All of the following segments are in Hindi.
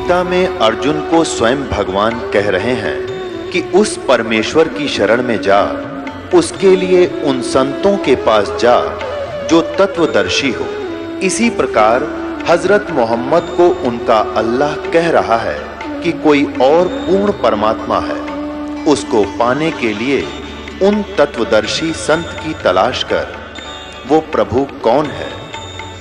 गीता में अर्जुन को स्वयं भगवान कह रहे हैं कि उस परमेश्वर की शरण में जा, उसके लिए उन संतों के पास जा जो तत्वदर्शी हो। इसी प्रकार हजरत मोहम्मद को उनका अल्लाह कह रहा है कि कोई और पूर्ण परमात्मा है, उसको पाने के लिए उन तत्वदर्शी संत की तलाश कर। वो प्रभु कौन है,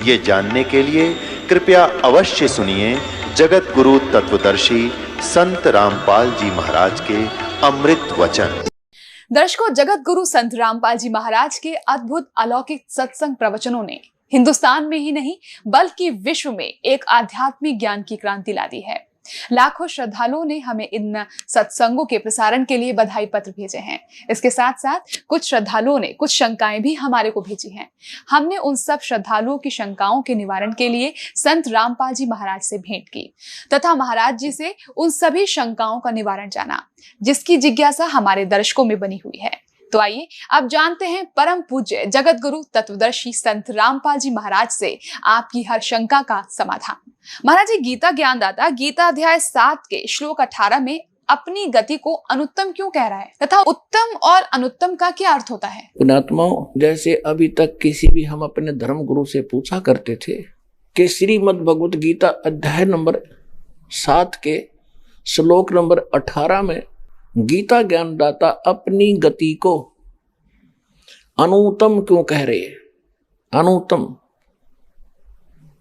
ये जानने के लिए कृपया अवश्य सुनिए जगत गुरु तत्वदर्शी संत रामपाल जी महाराज के अमृत वचन। दर्शकों, जगत गुरु संत रामपाल जी महाराज के अद्भुत अलौकिक सत्संग प्रवचनों ने हिंदुस्तान में ही नहीं बल्कि विश्व में एक आध्यात्मिक ज्ञान की क्रांति ला दी है। लाखों श्रद्धालुओं ने हमें इन सत्संगों के प्रसारण के लिए बधाई पत्र भेजे हैं। इसके साथ साथ कुछ श्रद्धालुओं ने कुछ शंकाएं भी हमारे को भेजी हैं। हमने उन सब श्रद्धालुओं की शंकाओं के निवारण के लिए संत रामपाल जी महाराज से भेंट की तथा महाराज जी से उन सभी शंकाओं का निवारण जाना, जिसकी जिज्ञासा हमारे दर्शकों में बनी हुई है। तो आइए अब जानते हैं परम पूज्य जगत गुरु तत्वदर्शी संत रामपाल जी महाराज से आपकी हर शंका का समाधान। महाराज जी, गीता ज्ञानदाता गीता अध्याय 7 के श्लोक 18 में अपनी गति को अनुत्तम क्यों कह रहा है तथा उत्तम और अनुत्तम का क्या अर्थ होता है? पुण्यात्माओं, जैसे अभी तक किसी भी हम अपने धर्म गुरु से पूछा करते थे कि श्रीमद् भगवत गीता अध्याय नंबर 7 के श्लोक नंबर 18 में गीता ज्ञानदाता अपनी गति को अनुत्तम क्यों कह रहे हैं? अनुत्तम,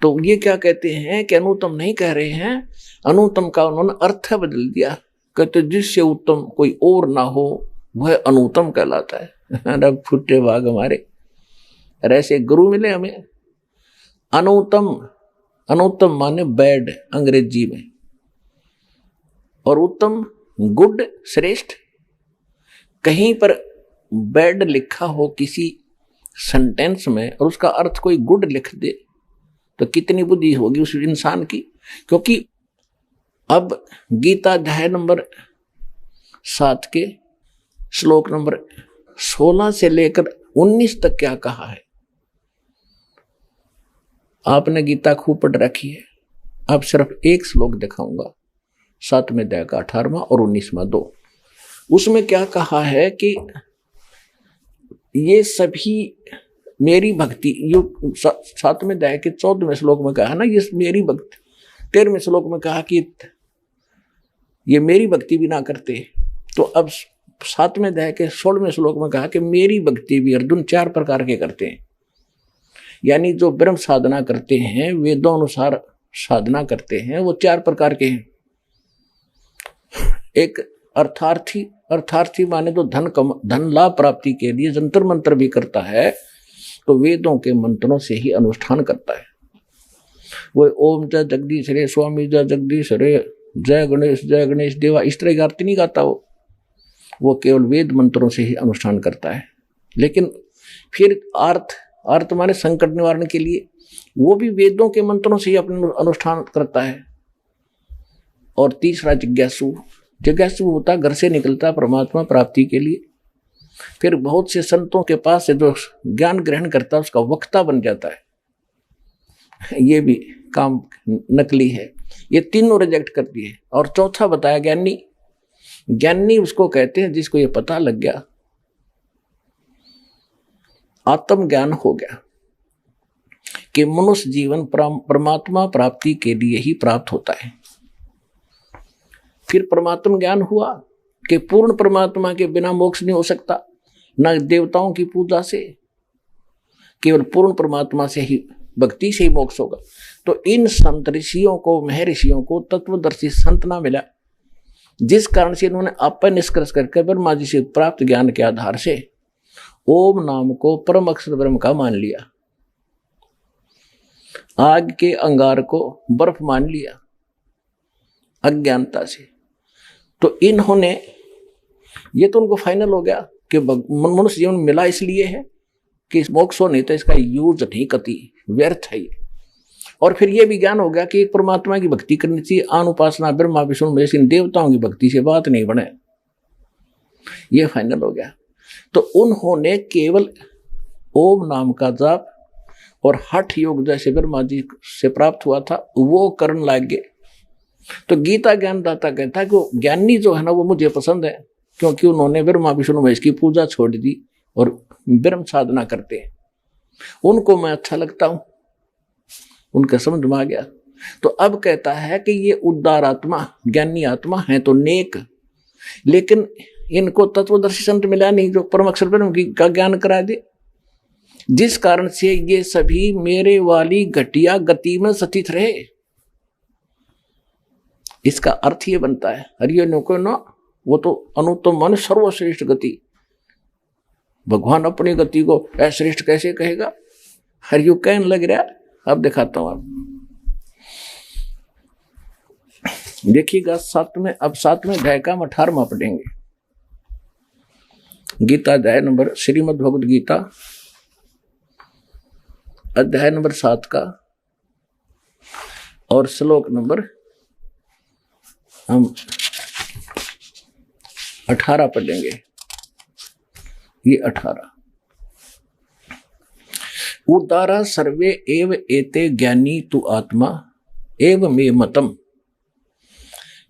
तो ये क्या कहते हैं कि अनुत्तम नहीं कह रहे हैं, अनुत्तम का उन्होंने अर्थ बदल दिया। कहते जिससे उत्तम कोई और ना हो वह अनुत्तम कहलाता है। अरे फुटे भाग हमारे, ऐसे गुरु मिले हमें। अनुत्तम, अनुत्तम माने बैड अंग्रेजी में, और उत्तम गुड श्रेष्ठ। कहीं पर बैड लिखा हो किसी सेंटेंस में और उसका अर्थ कोई गुड लिख दे तो कितनी बुद्धि होगी उस इंसान की। क्योंकि अब गीता अध्याय नंबर 7 के श्लोक नंबर 16 से लेकर 19 तक क्या कहा है? आपने गीता खूब पढ़ रखी है। अब सिर्फ एक श्लोक दिखाऊंगा, 7वें अध्याय का 18वां और 19वां 2। उसमें क्या कहा है कि ये सभी मेरी भक्ति, यो 7वें अध्याय के 14वें श्लोक में कहा ना, ये मेरी भक्ति। 13वें श्लोक में कहा कि ये मेरी भक्ति भी ना करते। तो अब 7वें अध्याय के 16वें श्लोक में कहा कि मेरी भक्ति भी अर्जुन 4 प्रकार के करते हैं। यानी जो ब्रह्म साधना करते हैं, वेदों अनुसार साधना करते हैं, वो 4 प्रकार के हैं। एक अर्थार्थी, अर्थार्थी माने तो धन लाभ प्राप्ति के लिए जंतर मंत्र भी करता है, तो वेदों के मंत्रों से ही अनुष्ठान करता है। वो ओम जय जगदीश रे, स्वामी जय जगदीश रे, जय गणेश देवा, इस तरह की आरती नहीं गाता वो केवल वेद मंत्रों से ही अनुष्ठान करता है। लेकिन फिर अर्थ माने संकट निवारण के लिए, वो भी वेदों के मंत्रों से ही अपना अनुष्ठान करता है। और तीसरा जिज्ञासु होता, घर से निकलता परमात्मा प्राप्ति के लिए। फिर बहुत से संतों के पास से जो ज्ञान ग्रहण करता है उसका वक्ता बन जाता है। ये भी काम नकली है। ये तीनों रिजेक्ट कर दिए। और चौथा बताया ज्ञानी। ज्ञानी उसको कहते हैं जिसको ये पता लग गया, आत्म ज्ञान हो गया कि मनुष्य जीवन परमात्मा प्राप्ति के लिए ही प्राप्त होता है। फिर परमात्मा ज्ञान हुआ कि पूर्ण परमात्मा के बिना मोक्ष नहीं हो सकता, न देवताओं की पूजा से, केवल पूर्ण परमात्मा से ही, भक्ति से ही मोक्ष होगा। तो इन संत ऋषियों को, महर्षियों को तत्वदर्शी संत ना मिला, जिस कारण से इन्होंने अपन निष्कर्ष करके ब्रह्मा जी से प्राप्त ज्ञान के आधार से ओम नाम को परम अक्षर ब्रह्म का मान लिया, आग के अंगार को बर्फ मान लिया अज्ञानता से। तो इन्होंने, ये तो उनको फाइनल हो गया कि मनुष्य जीवन मिला इसलिए है कि मोक्ष हो, नहीं तो इसका यूज नहीं कति, व्यर्थ है। और फिर ये भी ज्ञान हो गया कि एक परमात्मा की भक्ति करनी चाहिए, आन उपासना ब्रह्मा विष्णु महेश, इन देवताओं की भक्ति से बात नहीं बने, ये फाइनल हो गया। तो उन्होंने केवल ओम नाम का जाप और हठ योग जैसे ब्रह्मा जी से प्राप्त हुआ था वो करने लग गए। तो गीता ज्ञानदाता कहता है कि वो ज्ञानी जो है ना वो मुझे पसंद है, क्योंकि उन्होंने ब्रह्मा विष्णु महेश की पूजा छोड़ दी और ब्रह्म साधना करते हैं, उनको मैं अच्छा लगता हूं, उनका समझ में आ गया। तो अब कहता है कि ये उदार आत्मा ज्ञानी आत्मा है तो नेक, लेकिन इनको तत्वदर्शी संत मिला नहीं जो परम अक्षर ब्रह्म का ज्ञान करा दे, जिस कारण से ये सभी मेरे वाली घटिया गति में स्थित रहे। इसका अर्थ ये बनता है हरियो नको न, वो तो अनुत्तम मान सर्वश्रेष्ठ गति, भगवान अपनी गति को अश्रेष्ठ कैसे कहेगा, हरियो कहने लग रहा। अब दिखाता हूं आप देखिएगा सातवें अध्याय का 18वां पढ़ेंगे। गीता अध्याय नंबर श्रीमद् भगवद गीता अध्याय नंबर 7 का और श्लोक नंबर हम 18 पढ़ेंगे। ये 18 उदारा सर्वे एव एते ज्ञानी तु आत्मा एव मे मतम।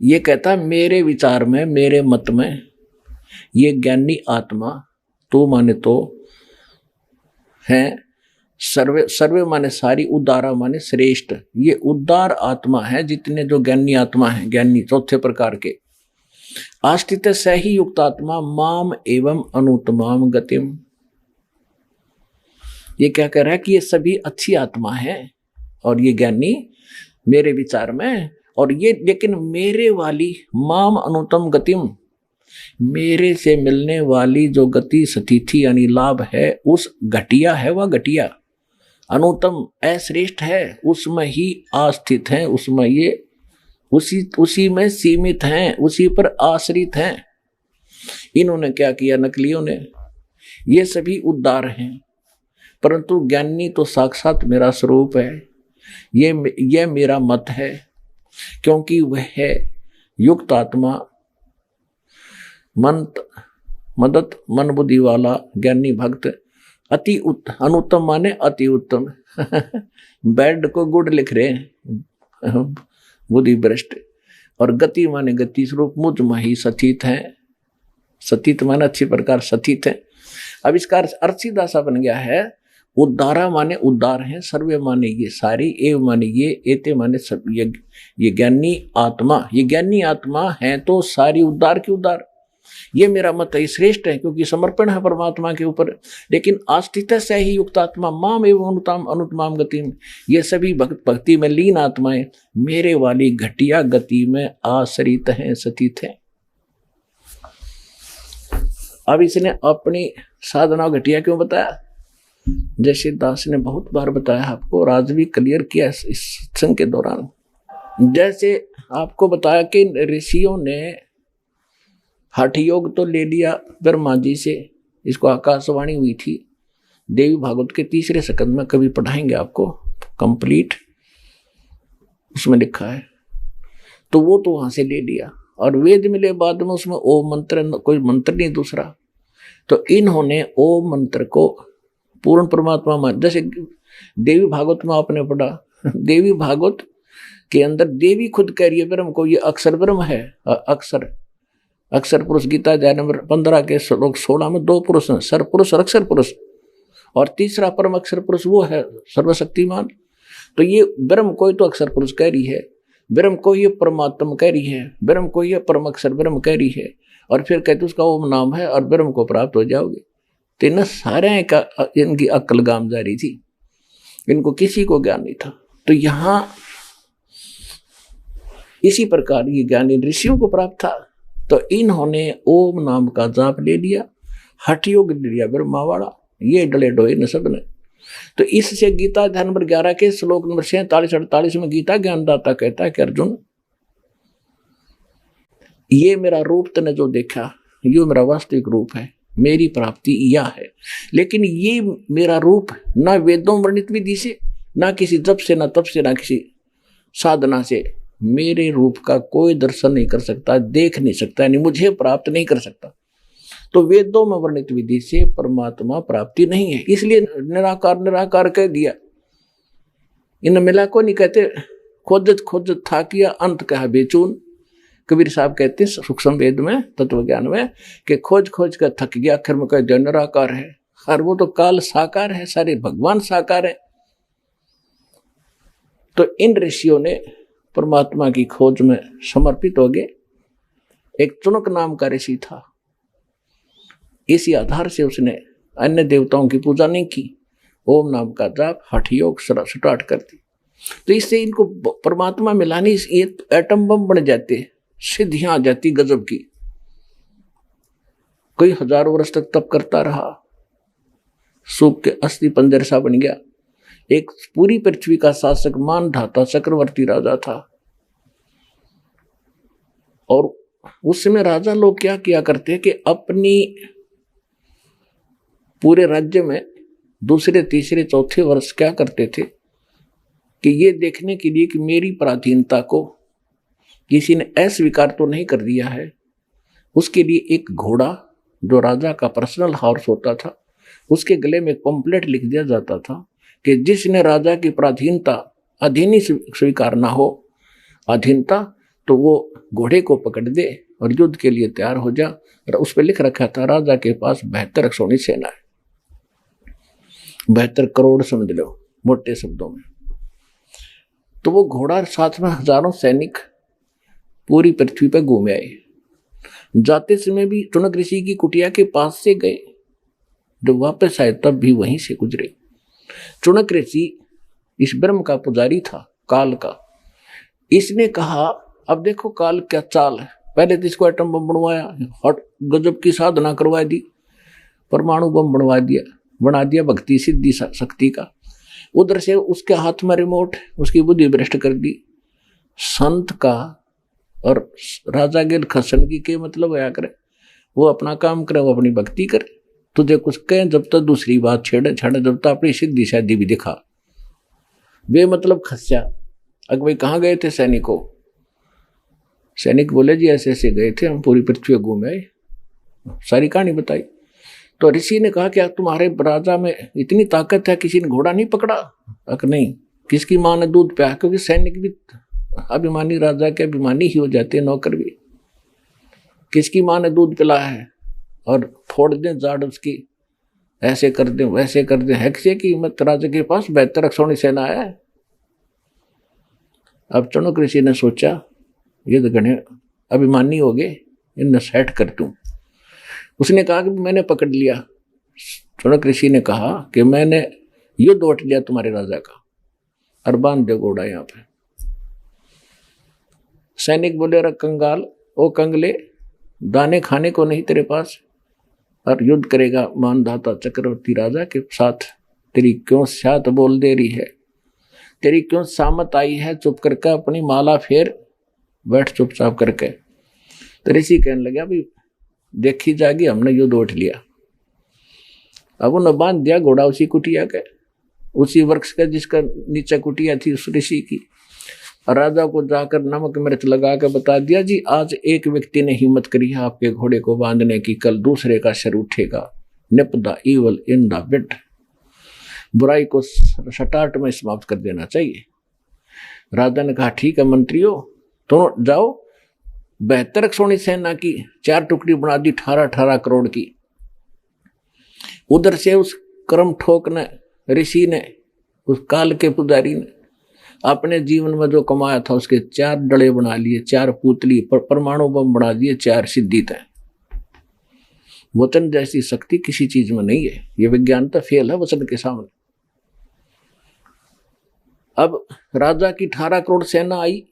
ये कहता मेरे विचार में मेरे मत में ये ज्ञानी आत्मा तो माने तो है, सर्वे सर्वे माने सारी, उदारा माने श्रेष्ठ, ये उदार आत्मा है जितने जो ज्ञानी आत्मा है, ज्ञानी चौथे प्रकार के। आस्थित सही युक्त आत्मा माम एवं अनुत्तमाम गतिम। ये क्या कह रहा है कि ये सभी अच्छी आत्मा है और ये ज्ञानी मेरे विचार में, और ये लेकिन मेरे वाली माम अनुत्तम गतिम, मेरे से मिलने वाली जो गति स्थिति यानी लाभ है उस घटिया है, वह घटिया अनुत्तम अश्रेष्ठ है, उसमें ही आस्थित हैं, उसमें ये उसी में सीमित हैं, उसी पर आश्रित हैं। इन्होंने क्या किया नकलियों ने, ये सभी उद्धार हैं, परंतु ज्ञानी तो साक्षात मेरा स्वरूप है, ये मेरा मत है, क्योंकि वह है युक्त आत्मा मदत मन बुद्धि वाला ज्ञानी भक्त, अति अनुत्तम माने अति उत्तम बेड को गुड लिख रहे हैं बुद्धि भ्रष्ट, और गति माने गति स्वरूप मुझ में ही स्थित है, स्थित माने अच्छी प्रकार स्थित है। अब इसका अर्थ सीधा सा बन गया है, उद्धारा माने उद्धार है, सर्वे माने ये सारी, एव माने ये, एते माने सब, ये ज्ञानी आत्मा, ये ज्ञानी आत्मा है तो सारी उद्धार की उद्धार। ये मेरा मत है, श्रेष्ठ है क्योंकि समर्पण है परमात्मा के ऊपर। लेकिन आस्थित से ही युक्त आत्मा माम एवं अनुत्तमाम गति में, ये सभी भक्ति में लीन आत्माएं मेरे वाली घटिया गति में आश्रित हैं, स्थित हैं। अब इसने अपनी साधना घटिया क्यों बताया? जैसे दास ने बहुत बार बताया आपको, और आज भी क्लियर किया इस सत्संग के दौरान। जैसे आपको बताया कि ऋषियों ने हठ योग तो ले लिया ब्रह्मा जी से, इसको आकाशवाणी हुई थी, देवी भागवत के 3रे स्कंद में कभी पढ़ाएंगे आपको कंप्लीट, उसमें लिखा है। तो वो तो वहां से ले लिया, और वेद मिले बाद में उसमें ओम मंत्र, कोई मंत्र नहीं दूसरा। तो इन्होंने ओम मंत्र को पूर्ण परमात्मा मान, जैसे देवी भागवत में आपने पढ़ा, देवी भागवत के अंदर देवी खुद कह रही है ब्रह्म को, ये अक्षर ब्रह्म है। अक्षर पुरुष गीता अध्याय नंबर 15 के श्लोक 16 में 2 पुरुष हैं, सर पुरुष और अक्षर पुरुष, और तीसरा परम अक्षर पुरुष वो है सर्वशक्तिमान। तो ये ब्रह्म को ही तो अक्षर पुरुष कह रही है, ब्रह्म को ही परमात्मा कह रही है, ब्रह्म को ही परम अक्षर ब्रह्म कह रही है, और फिर कहते उसका ओम नाम है और ब्रह्म को प्राप्त हो जाओगे। तो इन सारे का इनकी अक्ल गाम जा रही थी, इनको किसी को ज्ञान नहीं था। तो यहाँ इसी प्रकार ये ज्ञान इन ऋषियों को प्राप्त था, तो इन्होंने ओम नाम का जाप ले लिया, हठ योग ले लिया ब्रह्मा वाला, ये डले डोए न सब ने। तो इससे गीता अध्याय नंबर 11 के श्लोक नंबर 47-48 में गीता ज्ञानदाता कहता है कि अर्जुन, ये मेरा रूप तने जो देखा, ये मेरा वास्तविक रूप है, मेरी प्राप्ति यह है। लेकिन ये मेरा रूप ना वेदों वर्णित विधि से, ना किसी जप से, ना तप से, ना किसी साधना से मेरे रूप का कोई दर्शन नहीं कर सकता, देख नहीं सकता, यानी मुझे प्राप्त नहीं कर सकता। तो वेदों में वर्णित विधि से परमात्मा प्राप्ति नहीं है, इसलिए निराकार निराकार कह दिया। इन मिला को नहीं कहते, खोजत खोजत था किया अंत कहा बेचून। कबीर साहब कहते हैं सूक्ष्म वेद में, तत्व ज्ञान में, कि खोज खोज कर थक गया, आखिर में कह निराकार है। और वो तो काल साकार है, सारे भगवान साकार है। तो इन ऋषियों ने परमात्मा की खोज में समर्पित हो गए। एक चुनक नाम का ऋषि था, इसी आधार से उसने अन्य देवताओं की पूजा नहीं की, ओम नाम का जाप हठ योग स्टार्ट कर दी। तो इससे इनको परमात्मा मिलानी, ये एटम बम बन जाते, सिद्धियां आ जाती गजब की। कई हजारों वर्ष तक तप करता रहा, सूख के अस्थि पंजर सा बन गया। एक पूरी पृथ्वी का शासक मानधाता चक्रवर्ती राजा था। और उस समय राजा लोग क्या किया करते कि अपनी पूरे राज्य में दूसरे तीसरे चौथे वर्ष क्या करते थे कि ये देखने के लिए कि मेरी पराधीनता को किसी ने अस्वीकार तो नहीं कर दिया है, उसके लिए एक घोड़ा जो राजा का पर्सनल हॉर्स होता था, उसके गले में एक पंपलेट लिख दिया जाता था कि जिसने राजा की पराधीनता अधीनी स्वीकार ना हो, अधीनता, तो वो घोड़े को पकड़ दे और युद्ध के लिए तैयार हो जा। और उस पर लिख रखा था राजा के पास 72 अक्षौणी सेना है, 72 करोड़ समझ लो मोटे शब्दों में। तो वो घोड़ा साथ में हजारों सैनिक पूरी पृथ्वी पर घूमे आए। जाते समय भी चुनक ऋषि की कुटिया के पास से गए, जब वापस आए तब भी वहीं से गुजरे। चुनक ऋषि इस ब्रह्म का पुजारी था, काल का। इसने कहा अब देखो काल क्या चाल है, पहले तो इसको एटम बम बनवाया, हट गजब की साधना करवा दी, परमाणु बम बना दिया भक्ति सिद्धि शक्ति का। उधर से उसके हाथ में रिमोट, उसकी बुद्धि भ्रष्ट कर दी। संत का और राजा गेल खसन की के मतलब आया करे, वो अपना काम करे, वो अपनी भक्ति करे। तुझे कुछ कहें जब तक दूसरी बात छेड़े, जब तक अपनी सिद्धि शादी भी दिखा। वे मतलब खस्या। अग भाई कहाँ गए थे सैनिकों? सैनिक बोले जी ऐसे ऐसे गए थे, हम पूरी पृथ्वी घूमे आए, सारी कहानी बताई। तो ऋषि ने कहा क्या तुम्हारे राजा में इतनी ताकत है, किसी ने घोड़ा नहीं पकड़ा? अक नहीं। किसकी माँ ने दूध पिया? क्योंकि सैनिक भी अभिमानी, राजा के अभिमानी ही हो जाते हैं, नौकर भी। किसकी माँ ने दूध पिलाया है? और फोड़ दें जाड़ उसकी, ऐसे कर दें वैसे कर दें। हैक्से की हिम्मत, राजा के पास 72 अक्षौणी सेना है। अब चुनक ऋषि ने सोचा ये तो घने अभिमानी हो गए, इन्हें सेट कर दूं। उसने कहा कि मैंने पकड़ लिया। चुनक ऋषि ने कहा कि मैंने युद्ध उठ लिया तुम्हारे राजा का, और बांध दे घोड़ा यहाँ पे। सैनिक बोले अरे कंगाल, ओ कंगले, दाने खाने को नहीं तेरे पास, और युद्ध करेगा मानधाता चक्रवर्ती राजा के साथ? तेरी क्यों सात बोल दे रही है, तेरी क्यों सामत आई है? चुप करके अपनी माला फेर बैठ चुपचाप करके। तो ऋषि कहने लगा भाई देखी जाएगी, हमने युद्ध उठ लिया। अब उन्होंने बांध दिया घोड़ा उसी कुटिया के, उसी वृक्ष का जिसका नीचे कुटिया थी उस ऋषि की। राजा को जाकर नमक मिर्च लगा के बता दिया जी आज एक व्यक्ति ने हिम्मत करी है आपके घोड़े को बांधने की, कल दूसरे का सिर उठेगा। निपदा इवल इन द बिट, बुराई को सटाट में समाप्त कर देना चाहिए। राजा ने कहा ठीक है मंत्रियों, दोनों जाओ। 72 अक्षौणी सेना की 4 टुकड़ी बना दी, 18 करोड़ की। उधर से उस कर्म ठोक ने, ऋषि ने, उस काल के पुजारी ने अपने जीवन में जो कमाया था उसके 4 डले बना लिए, 4 पुतली, परमाणु बम बना दिए, 4 सिद्धि तय। वचन जैसी शक्ति किसी चीज में नहीं है, ये विज्ञान तो फेल है वचन के सामने। अब राजा की 18 करोड़ सेना आई,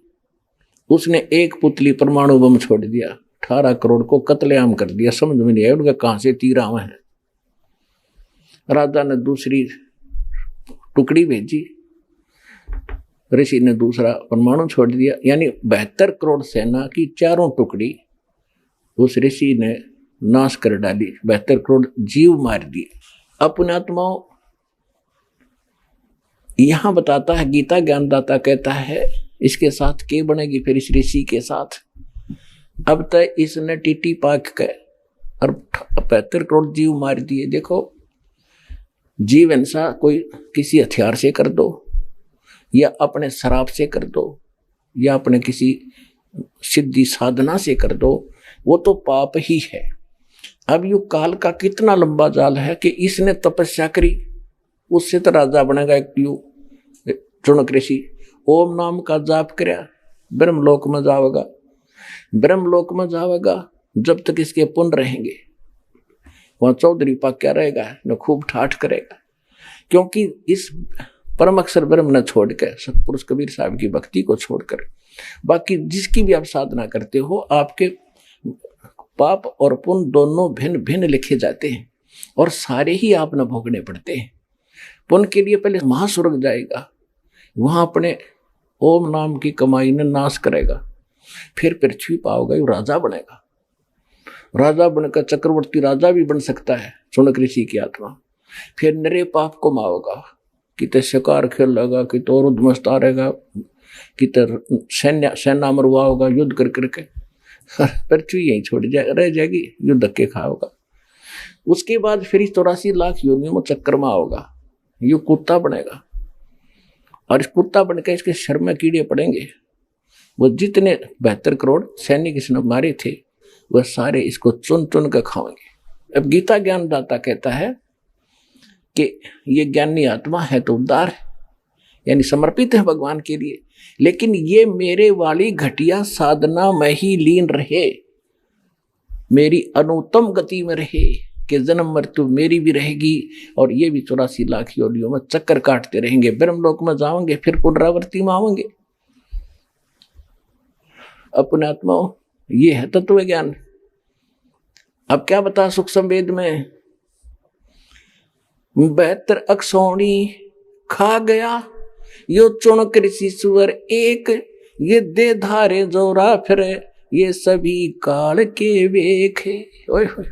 उसने एक पुतली परमाणु बम छोड़ दिया, 18 करोड़ को कत्लेआम कर दिया। समझ में नहीं आया उनका कहां से तीर आवे हैं। राजा ने दूसरी टुकड़ी भेजी, ऋषि ने दूसरा परमाणु छोड़ दिया, यानी 72 करोड़ सेना की 4 टुकड़ी उस ऋषि ने नाश कर डाली, 72 करोड़ जीव मार दिए। अपने आत्माओं यहां बताता है, गीता ज्ञानदाता कहता है इसके साथ के बनेगी फिर इस ऋषि के साथ। अब तक इसने टीटी पाक के और 72 करोड़ जीव मार दिए। देखो जीव हिंसा कोई किसी हथियार से कर दो, या अपने श्राप से कर दो या अपने किसी सिद्धि साधना से कर दो, वो तो पाप ही है। अब यू काल का कितना लंबा जाल है कि इसने तपस्या करी, उससे तो राजा बनेगा एक यू चुनक ऋषि, ओम नाम का जाप करया ब्रह्मलोक में जाएगा, ब्रह्मलोक में जाएगा जब तक इसके पुण्य रहेंगे। वहां चौधरी पाक्या रहेगा न खूब ठाठ करेगा, क्योंकि इस परम अक्षर ब्रह्म न छोड़कर सतपुरुष कबीर साहब की भक्ति को छोड़कर बाकी जिसकी भी आप साधना करते हो, आपके पाप और पुण्य दोनों भिन्न भिन्न लिखे जाते हैं और सारे ही आप न भोगने पड़ते हैं। पुण्य के लिए पहले महास्वर्ग जाएगा, वहां अपने ओम नाम की कमाई ने नाश करेगा, फिर पृथ्वी पाओगा, वो राजा बनेगा। राजा बनकर चक्रवर्ती राजा भी बन सकता है चुनक ऋषि की आत्मा। फिर नरे पाप को माओगा, किते शिकार खेलेगा, किते और उद्मस्ता रहेगा, किते सेना मरवाओगा युद्ध कर करके, पृथ्वी यहीं छोड़ रह जाएगी, युद्ध धक्के खाओगा। उसके बाद फिर 84 लाख योनियों में चक्कर में आओगा, यू कुत्ता बनेगा और इस कुत्ता बनकर इसके शर में कीड़े पड़ेंगे। वो जितने 72 करोड़ सैनिक इसने मारे थे वह सारे इसको चुन चुन कर खाएंगे। अब गीता ज्ञानदाता कहता है कि ये ज्ञानी आत्मा है तो उदार है, यानी समर्पित है भगवान के लिए, लेकिन ये मेरे वाली घटिया साधना में ही लीन रहे, मेरी अनुत्तम गति में रहे कि जन्म मृत्यु मेरी भी रहेगी और ये भी 84 लाख योनियों में चक्कर काटते रहेंगे, ब्रह्मलोक में जाओगे फिर पुनरावृत्ति में आओगे। अपने आत्मा ये है तत्व ज्ञान। अब क्या बता सुख संवेद में 72 अक्षौणी खा गया यो चुनक ऋषि सुअर एक, ये दे धारे जोरा फिर ये सभी काल के वेख। ओए होए,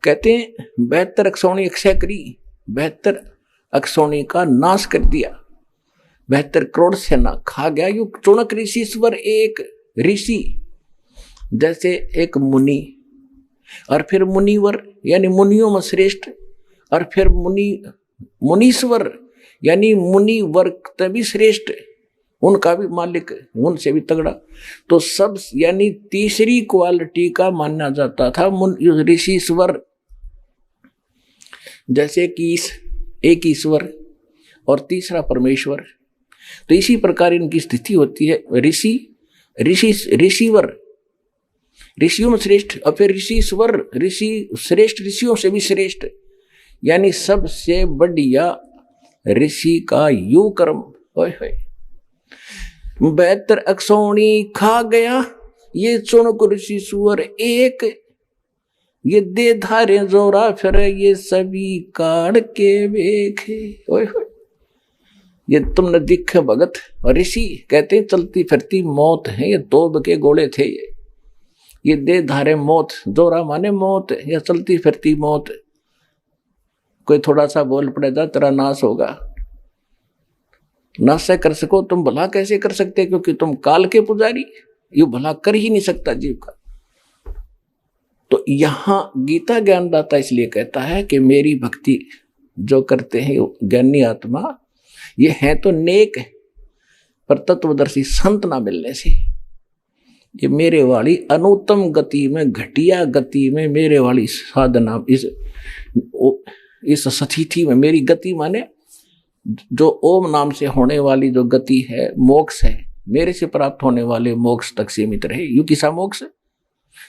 कहते हैं 72 अक्षौणी अक्षय करी, 72 अक्षौणी का नाश कर दिया, 72 करोड़ सेना खा गया यो चुनक ऋषि सुअर एक। ऋषि जैसे एक मुनि और फिर मुनिवर यानी मुनियों में श्रेष्ठ, और फिर मुनीश्वर यानी मुनि वर्ग तभी श्रेष्ठ, उनका भी मालिक उनसे भी तगड़ा। तो सब यानी तीसरी क्वालिटी का माना जाता था ऋषिश्वर, जैसे कि एक ईश्वर और तीसरा परमेश्वर। तो इसी प्रकार इनकी स्थिति होती है। ऋषिवर ऋषियों में श्रेष्ठ, और फिर ऋषिश्वर ऋषि श्रेष्ठ, ऋषियों से भी श्रेष्ठ, यानी सबसे बढ़िया ऋषि का यू कर्म। 72 अक्षौणी खा गया ये चुनक ऋषि सुअर एक, ये दे धारे जोरा फिर ये सभी काढ़ के वेखे। ये तुमने दिखे भगत। और ऋषि कहते हैं चलती फिरती मौत है, ये तोब के गोले थे, ये दे धारे मौत, जोरा माने मौत या चलती फिरती मौत। कोई थोड़ा सा बोल पड़ेगा तेरा नाश होगा, नाश कर सको तुम भला कैसे कर सकते, क्योंकि तुम काल के पुजारी, ये भला कर ही नहीं सकता जीव का। तो यहां गीता ज्ञानदाता इसलिए कहता है कि मेरी भक्ति जो करते हैं ज्ञानी आत्मा, ये है तो नेक, पर तत्वदर्शी संत ना मिलने से ये मेरे वाली अनुत्तम गति में, घटिया गति में, मेरे वाली साधना इस स्थिति में, मेरी गति माने जो ओम नाम से होने वाली जो गति है, मोक्ष है, मेरे से प्राप्त होने वाले मोक्ष तक सीमित रहे। यू किसा मोक्ष?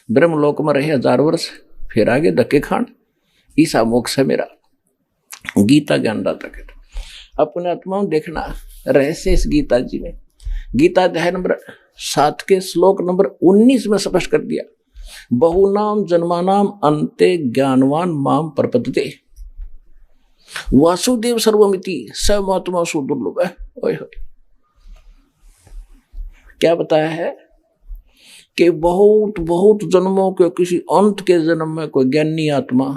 ब्रह्मलोक में रहे 1000 वर्ष, फिर आगे धक्के खान, ईसा मोक्ष है मेरा। गीता ज्ञानदाता कहता अपने आत्मा में देखना रहस्य इस गीता जी में। गीता अध्याय नंबर 7 के श्लोक नंबर 19 में स्पष्ट कर दिया, बहुनाम जन्मानाम अन्ते ज्ञानवान माम प्रपद्यते वासुदेव सर्वमिति स महात्मा सुदुर्लभ है। ओए होए, क्या बताया है कि बहुत बहुत जन्मों के किसी अंत के जन्म में कोई ज्ञानी आत्मा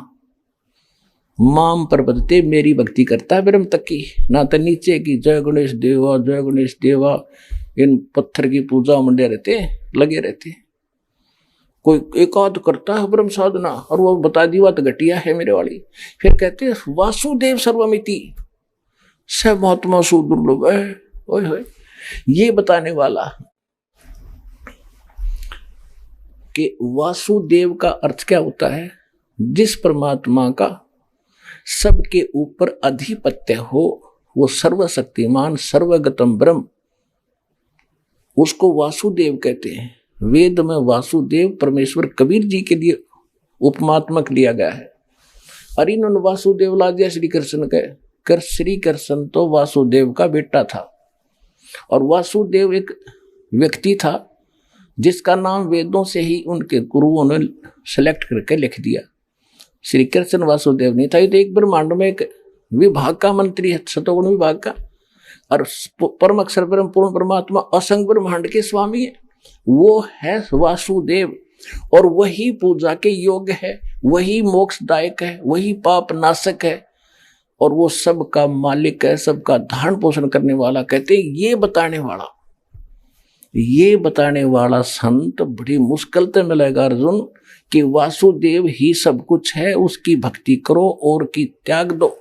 माम प्रपद्यते मेरी भक्ति करता है ब्रह्म तक की, ना तो नीचे की जय गणेश देवा जय गणेश देवा इन पत्थर की पूजा मंडे रहते लगे रहते। कोई एकाध करता है ब्रह्म साधना और वो बता दी बात घटिया है मेरे वाली। फिर कहते हैं वासुदेव सर्वमिति, स महात्मा सुदुर्लभ है। ओए होए, ये बताने वाला कि वासुदेव का अर्थ क्या होता है, जिस परमात्मा का सबके ऊपर अधिपत्य हो, वो सर्वशक्तिमान सर्वगतम ब्रह्म, उसको वासुदेव कहते हैं। वेद में वासुदेव परमेश्वर कबीर जी के लिए उपमात्मक लिया गया है। और इन्होंने वासुदेव ला दिया श्री कृष्ण के, कर श्री कृष्ण तो वासुदेव का बेटा था। और वासुदेव एक व्यक्ति था जिसका नाम वेदों से ही उनके गुरुओं ने सेलेक्ट करके लिख दिया। श्री कृष्ण वासुदेव नहीं था, ये तो एक ब्रह्मांड में एक विभाग का मंत्री है, सतोगुण विभाग का। और परम अक्षर परम पूर्ण परमात्मा असंग ब्रह्मांड के स्वामी है, वो है वासुदेव। और वही पूजा के योग्य है, वही मोक्षदायक है, वही पाप नाशक है, और वो सबका मालिक है, सबका धारण पोषण करने वाला। कहते ये बताने वाला संत बड़ी मुश्किल से मिलेगा अर्जुन, कि वासुदेव ही सब कुछ है, उसकी भक्ति करो और की त्याग दो।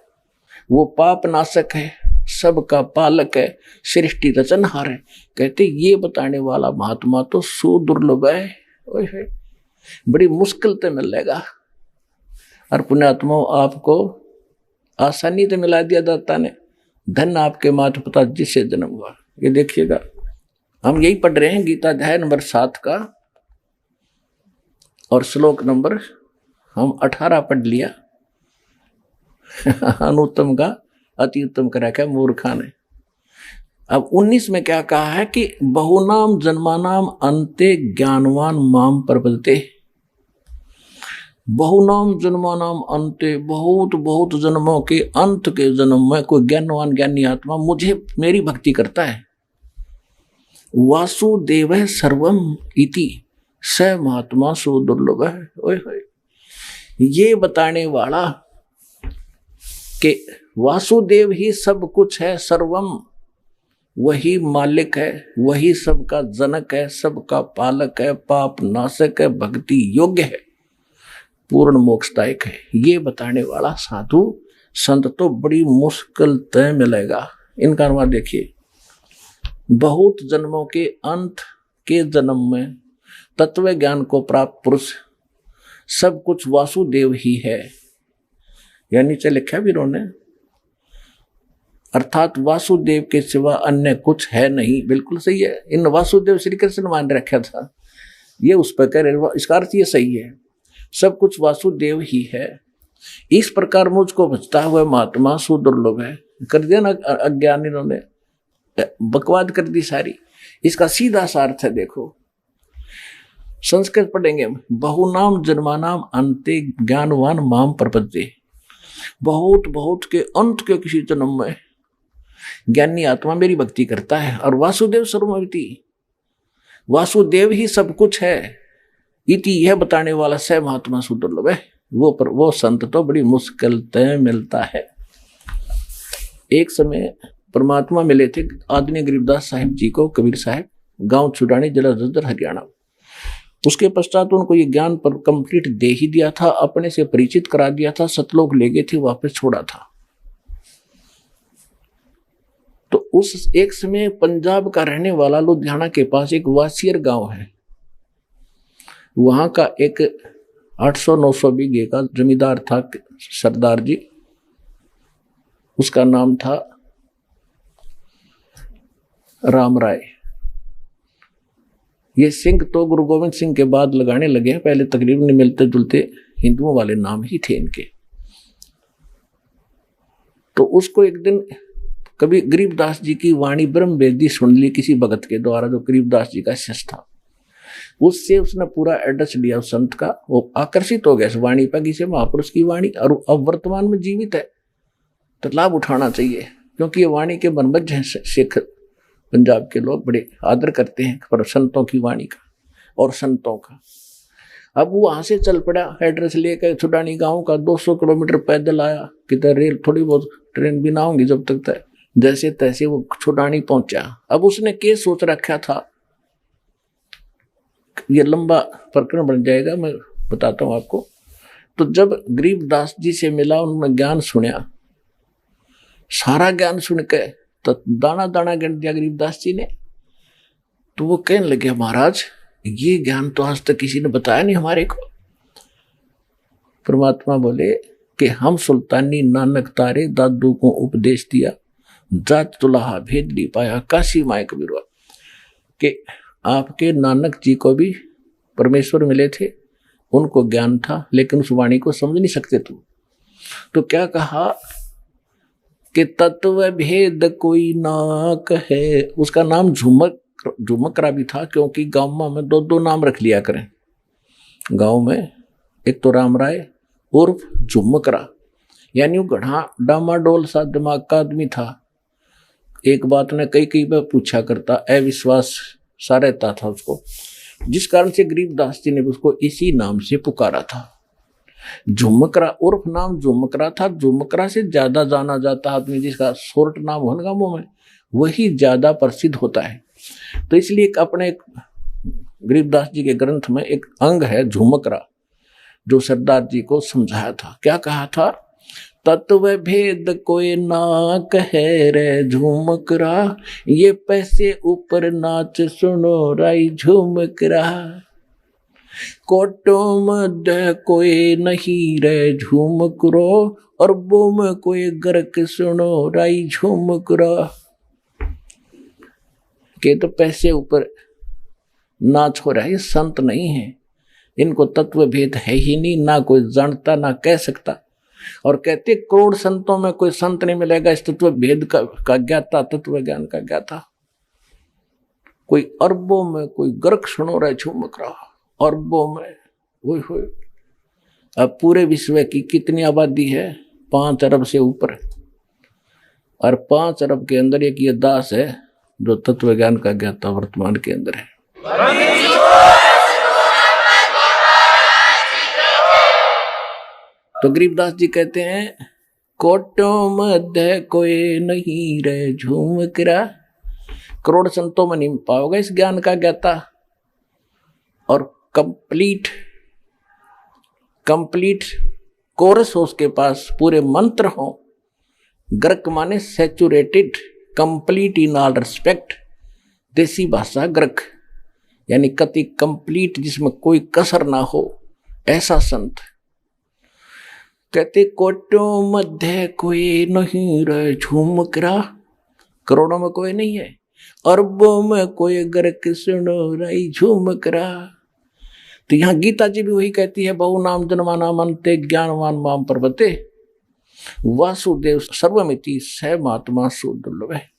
वो पाप नाशक है, सबका पालक है, सृष्टि रचनहार है। कहते ये बताने वाला महात्मा तो सुदुर्लभ है। ओए, बड़ी मुश्किल से मिलेगा। और पुण्यात्मा आपको आसानी से मिला दिया दाता ने। धन आपके माता पिता जिससे जन्म हुआ। ये देखिएगा, हम यही पढ़ रहे हैं गीता अध्याय नंबर 7 का, और श्लोक नंबर हम 18 पढ़ लिया। अनुत्तम का अति उत्तम करा क्या मूर्खा ने। अब 19 में क्या कहा है कि बहुनाम जन्मानाम अंते ज्ञानवान माम प्रपद्यते। बहुनाम जन्मानाम अंते, बहुत बहुत जन्मों के अंत के जन्म में कोई ज्ञानवान ज्ञानी आत्मा मुझे मेरी भक्ति करता है। वासुदेव सर्वम इति स महात्मा सुदुर्लभ है। ओए होए, ये बताने वाला कि वासुदेव ही सब कुछ है, सर्वम, वही मालिक है, वही सबका जनक है, सबका पालक है, पाप नाशक है, भक्ति योग्य है, पूर्ण मोक्षदायक है। ये बताने वाला साधु संत तो बड़ी मुश्किल तय मिलेगा। इनका अनुवाद देखिए, बहुत जन्मों के अंत के जन्म में तत्व ज्ञान को प्राप्त पुरुष सब कुछ वासुदेव ही है। यानी नीचे लिखा भी उन्होंने, अर्थात वासुदेव के सिवा अन्य कुछ है नहीं। बिल्कुल सही है। इन वासुदेव श्री कृष्ण मान रखा था, ये उस पर कह रहे, इसका अर्थ ये सही है, सब कुछ वासुदेव ही है। इस प्रकार मुझको बचता हुआ महात्मा सुदुर्लभ है। कर दिया ना अज्ञान, इन्होंने बकवाद कर दी सारी। इसका सीधा सा अर्थ है, देखो संस्कृत पढ़ेंगे हम। बहुनाम जन्मानाम अंते ज्ञानवान माम प्रपद्यते। बहुत बहुत के अंत के किसी जन्म में ज्ञानी आत्मा मेरी भक्ति करता है। और वासुदेव सर्वमिति, वासुदेव ही सब कुछ है। इति यह बताने वाला स महात्मा सुदुर्लभ है। वो संत तो बड़ी मुश्किल तय मिलता है। एक समय परमात्मा मिले थे आदरणीय गरीबदास साहिब जी को, कबीर साहब, गांव छुड़ानी, जिला जलंधर, हरियाणा। उसके पश्चात उनको ये ज्ञान पर कंप्लीट दे ही दिया था, अपने से परिचित करा दिया था, सतलोक ले गए थे, वापस छोड़ा था। तो उस एक समय पंजाब का रहने वाला लुधियाना के पास एक वासियर गांव है, वहां का एक 800-900 बीघे का जमींदार था सरदार जी। उसका नाम था राम राय। ये सिंह तो गुरु गोविंद सिंह के बाद लगाने लगे हैं, पहले तकरीबन मिलते जुलते हिंदुओं वाले नाम ही थे इनके। तो उसको एक दिन कभी गरीबदास जी की वाणी ब्रह्म वेदी सुन ली किसी भगत के द्वारा, जो गरीबदास जी का शिष्य था। उससे उसने पूरा एड्रेस लिया उस संत का। वो आकर्षित हो गया इस वाणी पर, किसी महापुरुष की वाणी, और अब वर्तमान में जीवित है, तो लाभ उठाना चाहिए, क्योंकि ये वाणी के बनबज हैं। सिख पंजाब के लोग बड़े आदर करते हैं पर संतों की वाणी का और संतों का। अब वो वहां से चल पड़ा एड्रेस लेकर छुडानी गांव का, 200 किलोमीटर पैदल आया। किधर रेल, थोड़ी बहुत ट्रेन भी ना होंगी जब तक, जैसे तैसे वो छुडानी पहुंचा। अब उसने क्या सोच रखा था, ये लंबा प्रकरण बन जाएगा, मैं बताता हूं आपको। तो जब गरीबदास जी से मिला, उन्होंने ज्ञान सुना, सारा ज्ञान सुन के तो दाना दाना गिन दिया गरीबदास जी ने। तो वो कहने लगे महाराज ये ज्ञान तो आज तक किसी ने बताया नहीं हमारे को। परमात्मा बोले कि हम सुल्तानी नानक तारे दादू को उपदेश दिया, जात तुलाहा भेद नहीं पाया काशी माए कबीरवा, कि आपके नानक जी को भी परमेश्वर मिले थे, उनको ज्ञान था लेकिन उस वाणी को समझ नहीं सकते तुम। तो क्या कहा कि तत्व भेद कोई ना कहे। उसका नाम झुमकरा भी था, क्योंकि गांव में दो दो नाम रख लिया करें गांव में। एक तो राम राय उर्फ झुमकरा, यानी वो गढ़ा डामाडोल सा दिमाग का आदमी था। एक बात ने कई बार पूछा करता, अविश्वास सा रहता था उसको, जिस कारण से गरीबदास जी ने उसको इसी नाम से पुकारा था। झुमकरा उर्फ नाम झुमकरा था। झुमकरा से ज्यादा जाना जाता आदमी जिसका शॉर्ट नाम हो ना मुंह में, वही ज्यादा प्रसिद्ध होता है। तो इसलिए अपने गरीबदास जी के ग्रंथ में एक अंग है झुमकरा, जो सरदार जी को समझाया था। क्या कहा था? तत्व भेद कोई ना कहे रे झुमकरा, ये पैसे ऊपर नाच सुनो राई झुमकरा। कोटो मध्य कोई नहीं रे झुमकरो, और वो में कोई गर्क सुनो राई झुमकरा। के तो पैसे ऊपर नाच हो रहा है, ये संत नहीं है, इनको तत्व भेद है ही नहीं, ना कोई जानता ना कह सकता। और कहते करोड़ संतों में कोई संत नहीं मिलेगा इस तत्व भेद का ज्ञाता, तत्व ज्ञान का ज्ञाता। कोई अरबों में कोई गर्क सुनो रहा झुमक रहा, अरबों में। वही हो, अब पूरे विश्व की कितनी आबादी है? 5 अरब से ऊपर, और 5 अरब के अंदर एक ये दास है जो तत्व ज्ञान का ज्ञाता वर्तमान के अंदर है। तो गरीबदास जी कहते हैं कोटो मध्य कोई नहीं रे झुमकरा। करोड़ संतों में नहीं पाओगे इस ज्ञान का ज्ञाता। और कंप्लीट कोरस हो उसके पास, पूरे मंत्र हो। ग्रक माने saturated, complete in all respect. देसी भाषा ग्रक, यानी कति कंप्लीट, जिसमें कोई कसर ना हो, ऐसा संत। कहते कोटो मध्य कोई नहीं रे झुमकरा, करोड़ों में कोई नहीं है, अरबों में कोई गर्क सुनो रही झुमकरा। तो यहाँ गीता जी भी वही कहती है, बहु नाम जन्माना मनते ज्ञानवान माम पर्वते, वासुदेव सर्वमिति स महात्मा सुदुर्लभ है।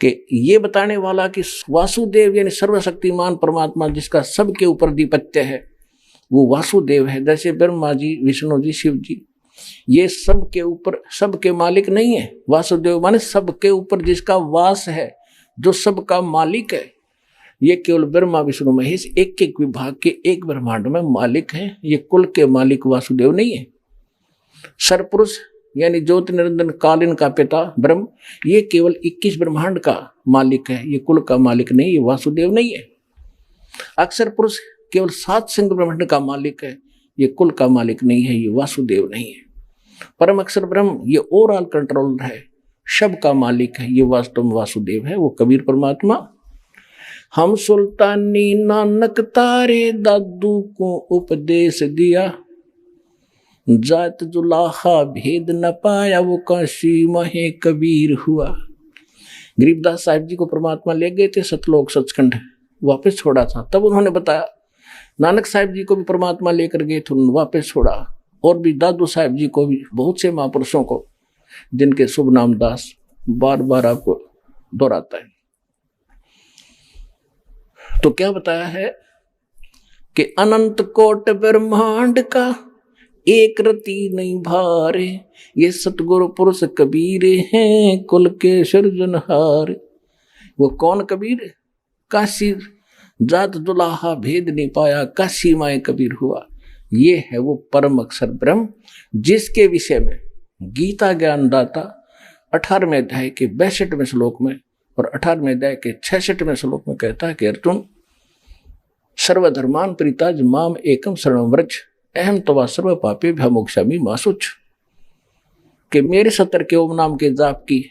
कि ये बताने वाला कि वासुदेव यानी सर्वशक्तिमान परमात्मा जिसका सबके ऊपर आधिपत्य है, वो वासुदेव है। जैसे ब्रह्मा जी, विष्णु जी, शिव जी, ये सबके ऊपर, सबके मालिक नहीं है। वासुदेव माने सबके ऊपर जिसका वास है, जो सबका मालिक है। ये केवल ब्रह्मा विष्णु महेश एक एक विभाग के एक ब्रह्मांड में मालिक है। ये कुल के मालिक वासुदेव नहीं है। सरपुरुष यानी ज्योति निरंजन कालीन का पिता ब्रह्म, ये केवल 21 ब्रह्मांड का मालिक है, ये कुल का मालिक नहीं, ये वासुदेव नहीं है। अक्षर पुरुष केवल 7 सिंह ब्रह्मांड का मालिक है, ये कुल का मालिक नहीं है, ये वासुदेव नहीं है। परम अक्षर ब्रह्म ये ओवरऑल कंट्रोलर है, सब का मालिक है, ये वास्तव में वासुदेव है, वो कबीर परमात्मा। हम सुल्तानी नानक तारे दादू को उपदेश दिया, जात जुलाहा भेद न पाया, वो काशी महे कबीर हुआ। गरीबदास साहिब जी को परमात्मा ले गए थे सतलोक सचखंड, वापस छोड़ा था, तब उन्होंने बताया। नानक साहिब जी को भी परमात्मा लेकर गए थे, वापस छोड़ा। और भी दादू साहिब जी को भी, बहुत से महापुरुषों को जिनके शुभ नाम दास बार बार आपको दोहराता है। तो क्या बताया है कि अनंत कोट ब्रह्मांड का एक रति नहीं भारे, ये सतगुरु पुरुष कबीर हैं कुल के सृजनहार। वो कौन कबीर? काशी जात दुलाहा भेद नहीं पाया, काशी माए कबीर हुआ। ये है वो परम अक्षर ब्रह्म, जिसके विषय में गीता ज्ञानदाता 18वें अध्याय के 62वें श्लोक में और 18वें अध्याय के 66वें श्लोक में कहता है कि अर्जुन, सर्वधर्मान परिताज माम एकम शरणं व्रज, अहम तवा सर्व पापे भ्यमोक्षामि मा शुच। कि मेरे 70 के ओम नाम के जाप की,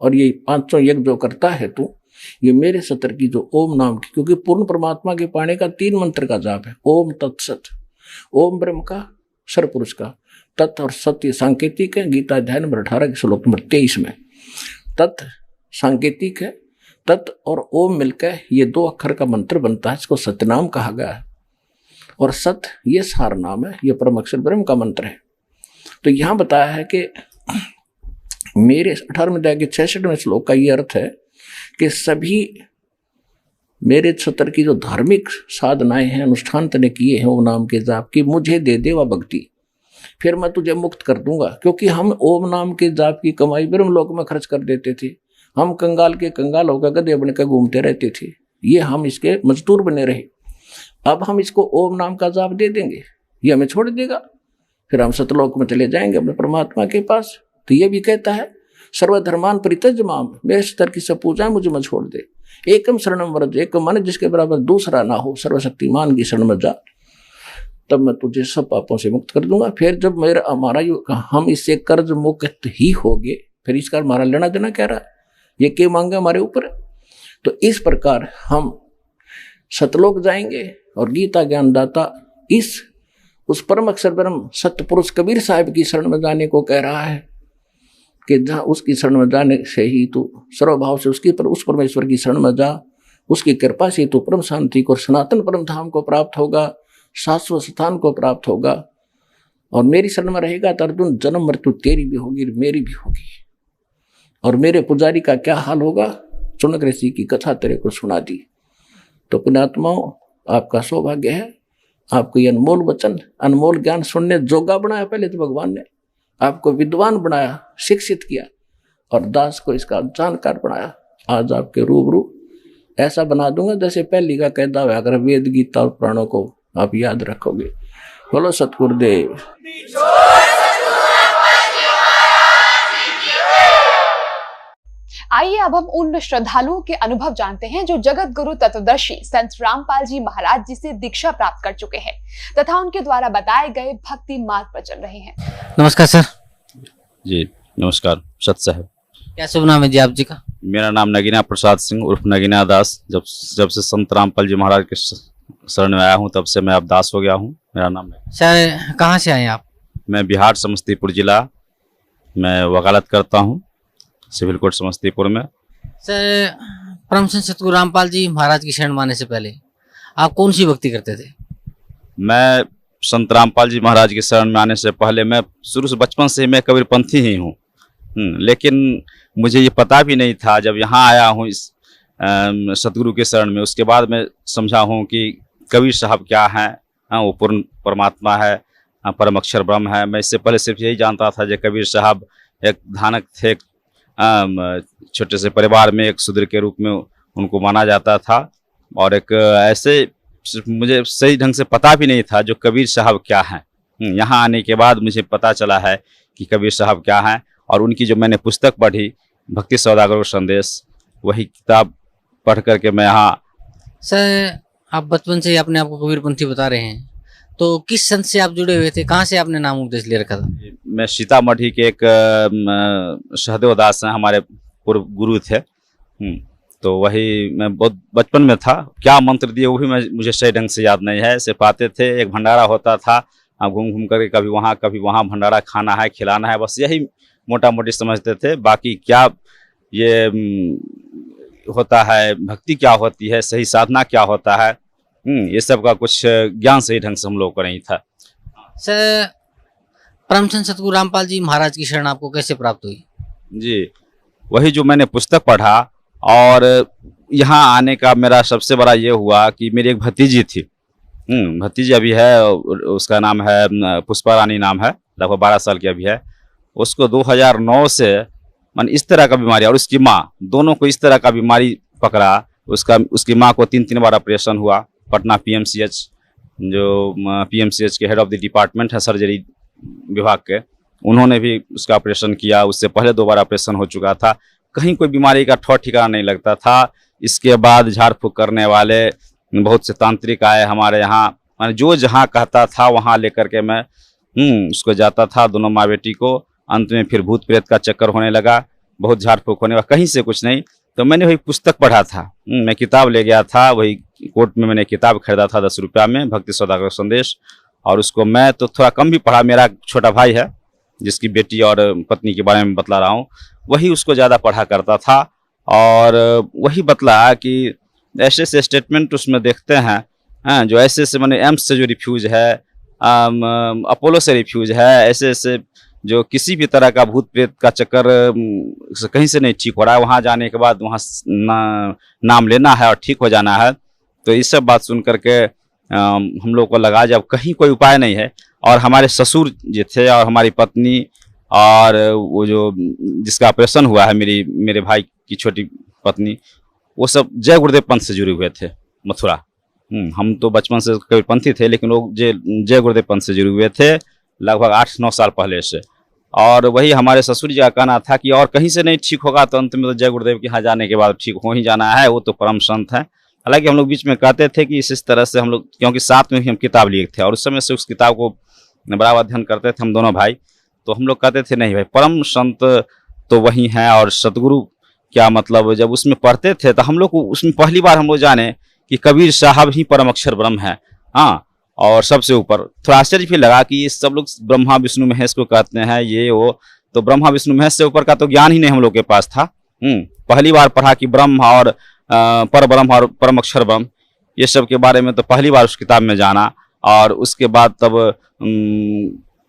और ये 500 यज्ञ जो करता है तू, ये मेरे 70 की जो ओम नाम की, क्योंकि पूर्ण परमात्मा के पाने का 3 मंत्र का जाप है। ओम तत्सत, ओम ब्रह्म का, सर्वपुरुष का, तत् और सत्य सांकेतिक है। गीता अध्याय नंबर 18 के श्लोक नंबर 23 में तत् सांकेतिक है, तत् और ओम मिलकर ये 2 अक्षर का मंत्र बनता है, इसको सत्यनाम कहा गया है। और सत ये सार नाम है, ये परम अक्षर ब्रह्म का मंत्र है। तो यहां बताया है कि मेरे 18वें अध्याय के 66वें श्लोक का ये अर्थ है कि सभी मेरे 70 की जो धार्मिक साधनाएं हैं, अनुष्ठान तने किए हैं ओम नाम के जाप की, मुझे दे दे वह भक्ति, फिर मैं तुझे मुक्त कर दूंगा। क्योंकि हम ओम नाम के जाप की कमाई ब्रह्म लोक में खर्च कर देते थे, हम कंगाल के कंगाल होकर गधे बनकर घूमते रहते थे, ये हम इसके मजदूर बने रहे। अब हम इसको ओम नाम का जाप दे देंगे, ये हमें छोड़ देगा, फिर हम सतलोक में चले जाएंगे अपने परमात्मा के पास। तो ये भी कहता है सर्वधर्मान परित्यज माम, मेरे स्तर की सब पूजा मुझे मत छोड़ दे, एकम शरणम व्रज, एक मन जिसके बराबर दूसरा ना हो, सर्वशक्तिमान की शरण में जा, तब मैं तुझे सब पापों से मुक्त कर दूंगा। फिर जब मेरा हम इससे कर्ज मुक्त ही होंगे, फिर इसका हमारा लेना देना क्या रहा, ये क्या मांगे हमारे ऊपर। तो इस प्रकार हम सतलोक जाएंगे और गीता ज्ञानदाता इस उस परम अक्षर ब्रह्म सत्य पुरुष कबीर साहिब की शरण में जाने को कह रहा है कि जहाँ उसकी शरण में जाने से ही तू सर्वभाव से उस परमेश्वर की शरण में जा, उसकी कृपा से तू परम शांति को, सनातन परम धाम को प्राप्त होगा, शाश्वत स्थान को प्राप्त होगा। और मेरी शरण में रहेगा तो अर्जुन जन्म मृत्यु तेरी भी होगी मेरी भी होगी। और मेरे पुजारी का क्या हाल होगा, सुनक ऋषि की कथा तेरे को सुना दी। तो पुण्यात्माओं, आपका सौभाग्य है, आपको ये अनमोल वचन, अनमोल ज्ञान सुनने जोगा बनाया। पहले तो भगवान ने आपको विद्वान बनाया, शिक्षित किया, और दास को इसका जानकार बनाया। आज आपके रूबरू ऐसा बना दूंगा जैसे पहली का कहता हुआ, अगर वेद गीता और पुराणों को आप याद रखोगे। बोलो सतगुरुदेव। आइए अब हम उन श्रद्धालुओं के अनुभव जानते हैं जो जगत गुरु तत्वदर्शी संत रामपाल जी महाराज जी से दीक्षा प्राप्त कर चुके हैं तथा उनके द्वारा बताए गए भक्ति मार्ग पर चल रहे हैं। नमस्कार सर। जी नमस्कार। सत साहब। क्या शुभ नाम है जी आप जी का? मेरा नाम नगीना प्रसाद सिंह उर्फ नगीना दास। जब से संत रामपाल जी महाराज के शरण में आया हूँ तब से मैं अब दास हो गया हूँ। मेरा नाम है। सर कहाँ से आए आप? मैं बिहार समस्तीपुर जिला में वकालत करता हूँ, सिविल कोर्ट समस्तीपुर में। सर परम संत सतगुरु रामपाल जी महाराज की शरण में आने से पहले आप कौन सी भक्ति करते थे? मैं संत रामपाल जी महाराज की शरण में आने से पहले मैं शुरू से बचपन से मैं कबीरपंथी ही हूँ, लेकिन मुझे ये पता भी नहीं था। जब यहाँ आया हूँ इस सतगुरु के शरण में, उसके बाद मैं समझा हूँ कि कबीर साहब क्या हैं। वो पूर्ण परमात्मा है, परम अक्षर ब्रह्म है। मैं इससे पहले सिर्फ यही जानता था कि कबीर साहब एक धानक थे, छोटे से परिवार में एक शूद्र के रूप में उनको माना जाता था, और एक ऐसे मुझे सही ढंग से पता भी नहीं था जो कबीर साहब क्या हैं। यहाँ आने के बाद मुझे पता चला है कि कबीर साहब क्या हैं, और उनकी जो मैंने पुस्तक पढ़ी भक्ति सौदागर संदेश, वही किताब पढ़ करके मैं यहाँ। सर आप बचपन से ही अपने आप को कबीरपंथी बता रहे हैं, तो किस संत से आप जुड़े हुए थे? कहाँ से आपने नाम उपदेश ले रखा था? मैं सीतामढ़ी के एक सहदेव दास हैं, हमारे पूर्व गुरु थे। तो वही मैं बहुत बचपन में था, क्या मंत्र दिए वो भी मुझे सही ढंग से याद नहीं है। सिर्फ आते थे, एक भंडारा होता था, घूम घूम करके कभी वहाँ भंडारा खाना है, खिलाना है, बस यही मोटा मोटी समझते थे। बाकी क्या ये होता है, भक्ति क्या होती है, सही साधना क्या होता है, ये सब का कुछ ज्ञान सही ढंग से हम लोग को नहीं था। सर परम संत सतगुरु रामपाल जी महाराज की शरण आपको कैसे प्राप्त हुई? जी वही जो मैंने पुस्तक पढ़ा, और यहाँ आने का मेरा सबसे बड़ा ये हुआ कि मेरी एक भतीजी थी, भतीजी अभी है, उसका नाम है पुष्पा रानी नाम है, लगभग 12 साल की अभी है। उसको 2009 से मान इस तरह का बीमारी, और उसकी माँ, दोनों को इस तरह का बीमारी पकड़ा। उसकी माँ को 3 बार ऑपरेशन हुआ पटना PMCH, जो PMCH के हेड ऑफ द डिपार्टमेंट है सर्जरी विभाग के, उन्होंने भी उसका ऑपरेशन किया। उससे पहले 2 बार ऑपरेशन हो चुका था, कहीं कोई बीमारी का ठौर ठिकाना नहीं लगता था। इसके बाद झाड़ फूक करने वाले बहुत से तांत्रिक आए हमारे यहाँ, मैंने जो जहाँ कहता था वहाँ लेकर के मैं उसको जाता था, दोनों माँ बेटी को, अंत में फिर भूत प्रेत का चक्कर होने लगा, बहुत झाड़ फूक होने लगा, कहीं से कुछ नहीं। तो मैंने वही पुस्तक पढ़ा था, मैं किताब ले गया था, वही कोर्ट में मैंने किताब खरीदा था 10 रुपया में, भक्ति सौदागर संदेश, और उसको मैं तो थोड़ा कम भी पढ़ा, मेरा छोटा भाई है जिसकी बेटी और पत्नी के बारे में बतला रहा हूँ, वही उसको ज़्यादा पढ़ा करता था। और वही बतला कि ऐसे ऐसे स्टेटमेंट उसमें देखते हैं, जो ऐसे ऐसे मैंने एम्स से जो रिफ्यूज है, अपोलो से रिफ्यूज है, ऐसे ऐसे जो किसी भी तरह का भूत प्रेत का चक्कर कहीं से नहीं ठीक हो रहा है, वहाँ जाने के बाद वहाँ नाम लेना है और ठीक हो जाना है। तो ये सब बात सुन करके हम लोग को लगा जब कहीं कोई उपाय नहीं है, और हमारे ससुर जो थे और हमारी पत्नी और वो जो जिसका ऑपरेशन हुआ है मेरे भाई की छोटी पत्नी, वो सब जय गुरुदेव पंथ से जुड़े हुए थे मथुरा। हम तो बचपन से कबीरपंथी थे, लेकिन लोग जय गुरुदेव पंथ से जुड़े हुए थे लगभग 8-9 साल पहले से। और वही हमारे ससुर जी का कहना था कि और कहीं से नहीं ठीक होगा तो अंत में तो जय गुरुदेव के यहाँ जाने के बाद ठीक हो ही जाना है, वो तो परम संत है। हालांकि हम लोग बीच में कहते थे कि इस तरह से हम लोग, क्योंकि साथ में भी हम किताब लिए थे और उस समय से उस किताब को बराबर अध्ययन करते थे हम दोनों भाई, तो हम लोग कहते थे नहीं भाई परम संत तो वही हैं। और सतगुरु क्या मतलब, जब उसमें पढ़ते थे तो हम लोग को उसमें पहली बार हम लोग जाने कि कबीर साहब ही परम अक्षर ब्रह्म है। हाँ, और सबसे ऊपर थोड़ा आश्चर्य भी लगा कि ये सब लोग ब्रह्मा विष्णु महेश को कहते हैं, ये वो, तो ब्रह्मा विष्णु महेश से ऊपर का तो ज्ञान ही नहीं हम लोग के पास था। पहली बार पढ़ा कि ब्रह्म और पर ब्रह्म और परम अक्षर ब्रह्म, ये सब के बारे में तो पहली बार उस किताब में जाना। और उसके बाद तब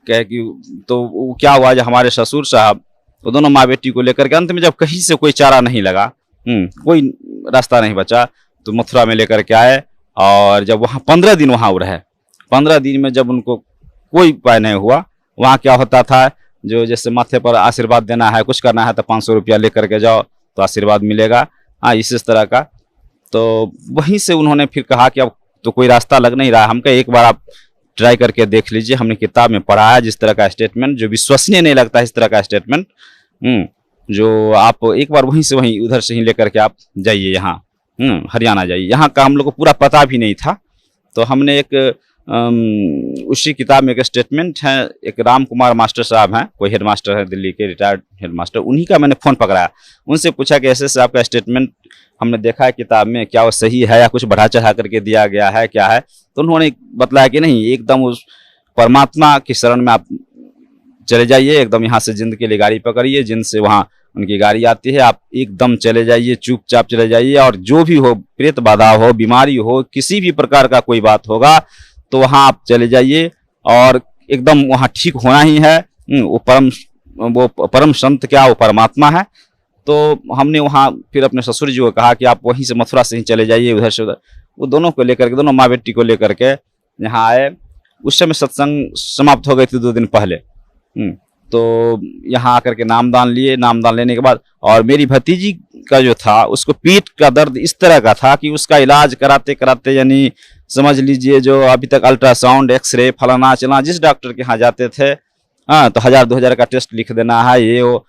कह कि तो क्या हुआ, जब हमारे ससुर साहब वो दोनों माँ बेटी को लेकर के अंत में जब कहीं से कोई चारा नहीं लगा, कोई रास्ता नहीं बचा, तो मथुरा में लेकर के आए। और जब वहाँ 15 दिन वहाँ रहे, 15 दिन में जब उनको कोई उपाय नहीं हुआ, वहाँ क्या होता था, जो जैसे माथे पर आशीर्वाद देना है, कुछ करना है तो 500 रुपया लेकर के जाओ तो आशीर्वाद मिलेगा। हाँ, इस तरह का। तो वहीं से उन्होंने फिर कहा कि अब तो कोई रास्ता लग नहीं रहा है, हम कहे एक बार आप ट्राई करके देख लीजिए, हमने किताब में पढ़ा है जिस तरह का स्टेटमेंट, जो विश्वसनीय नहीं लगता इस तरह का स्टेटमेंट, जो आप एक बार वहीं से वहीं उधर से ही लेकर के आप जाइए यहाँ, हरियाणा जाइए। यहाँ का हम लोग को पूरा पता भी नहीं था, तो हमने एक उसी किताब में एक स्टेटमेंट है, एक राम कुमार मास्टर साहब हैं, कोई हेड मास्टर है दिल्ली के, रिटायर्ड हेड मास्टर, उन्हीं का मैंने फ़ोन पकड़ाया, उनसे पूछा कि ऐसे ऐसे आपका स्टेटमेंट हमने देखा है किताब में, क्या वो सही है या कुछ बढ़ा चढ़ा करके दिया गया है, क्या है। तो उन्होंने बतलाया कि नहीं, एकदम उस परमात्मा की शरण में आप चले जाइए, एकदम यहाँ से जिंद के लिए गाड़ी पकड़िए, जिंद से वहाँ उनकी गाड़ी आती है, आप एकदम चले जाइए, चुपचाप चले जाइए, और जो भी हो, प्रेत बाधा हो, बीमारी हो, किसी भी प्रकार का कोई बात होगा तो वहाँ आप चले जाइए और एकदम वहाँ ठीक होना ही है। वो परम संत क्या, वो परमात्मा है। तो हमने वहाँ फिर अपने ससुर जी को कहा कि आप वहीं से मथुरा से ही चले जाइए, उधर से उधर। वो दोनों को लेकर के, दोनों माँ बेटी को लेकर के यहाँ आए। उस समय सत्संग समाप्त हो गई थी 2 दिन पहले। तो यहाँ आकर के नामदान लिए, नामदान लेने के बाद, और मेरी भतीजी का जो था उसको पीठ का दर्द इस तरह का था कि उसका इलाज कराते कराते, यानी समझ लीजिए जो अभी तक अल्ट्रासाउंड, एक्सरे, फलाना चला, जिस डॉक्टर के यहाँ जाते थे, हाँ, तो 1000-2000 का टेस्ट लिख देना है, ये वो,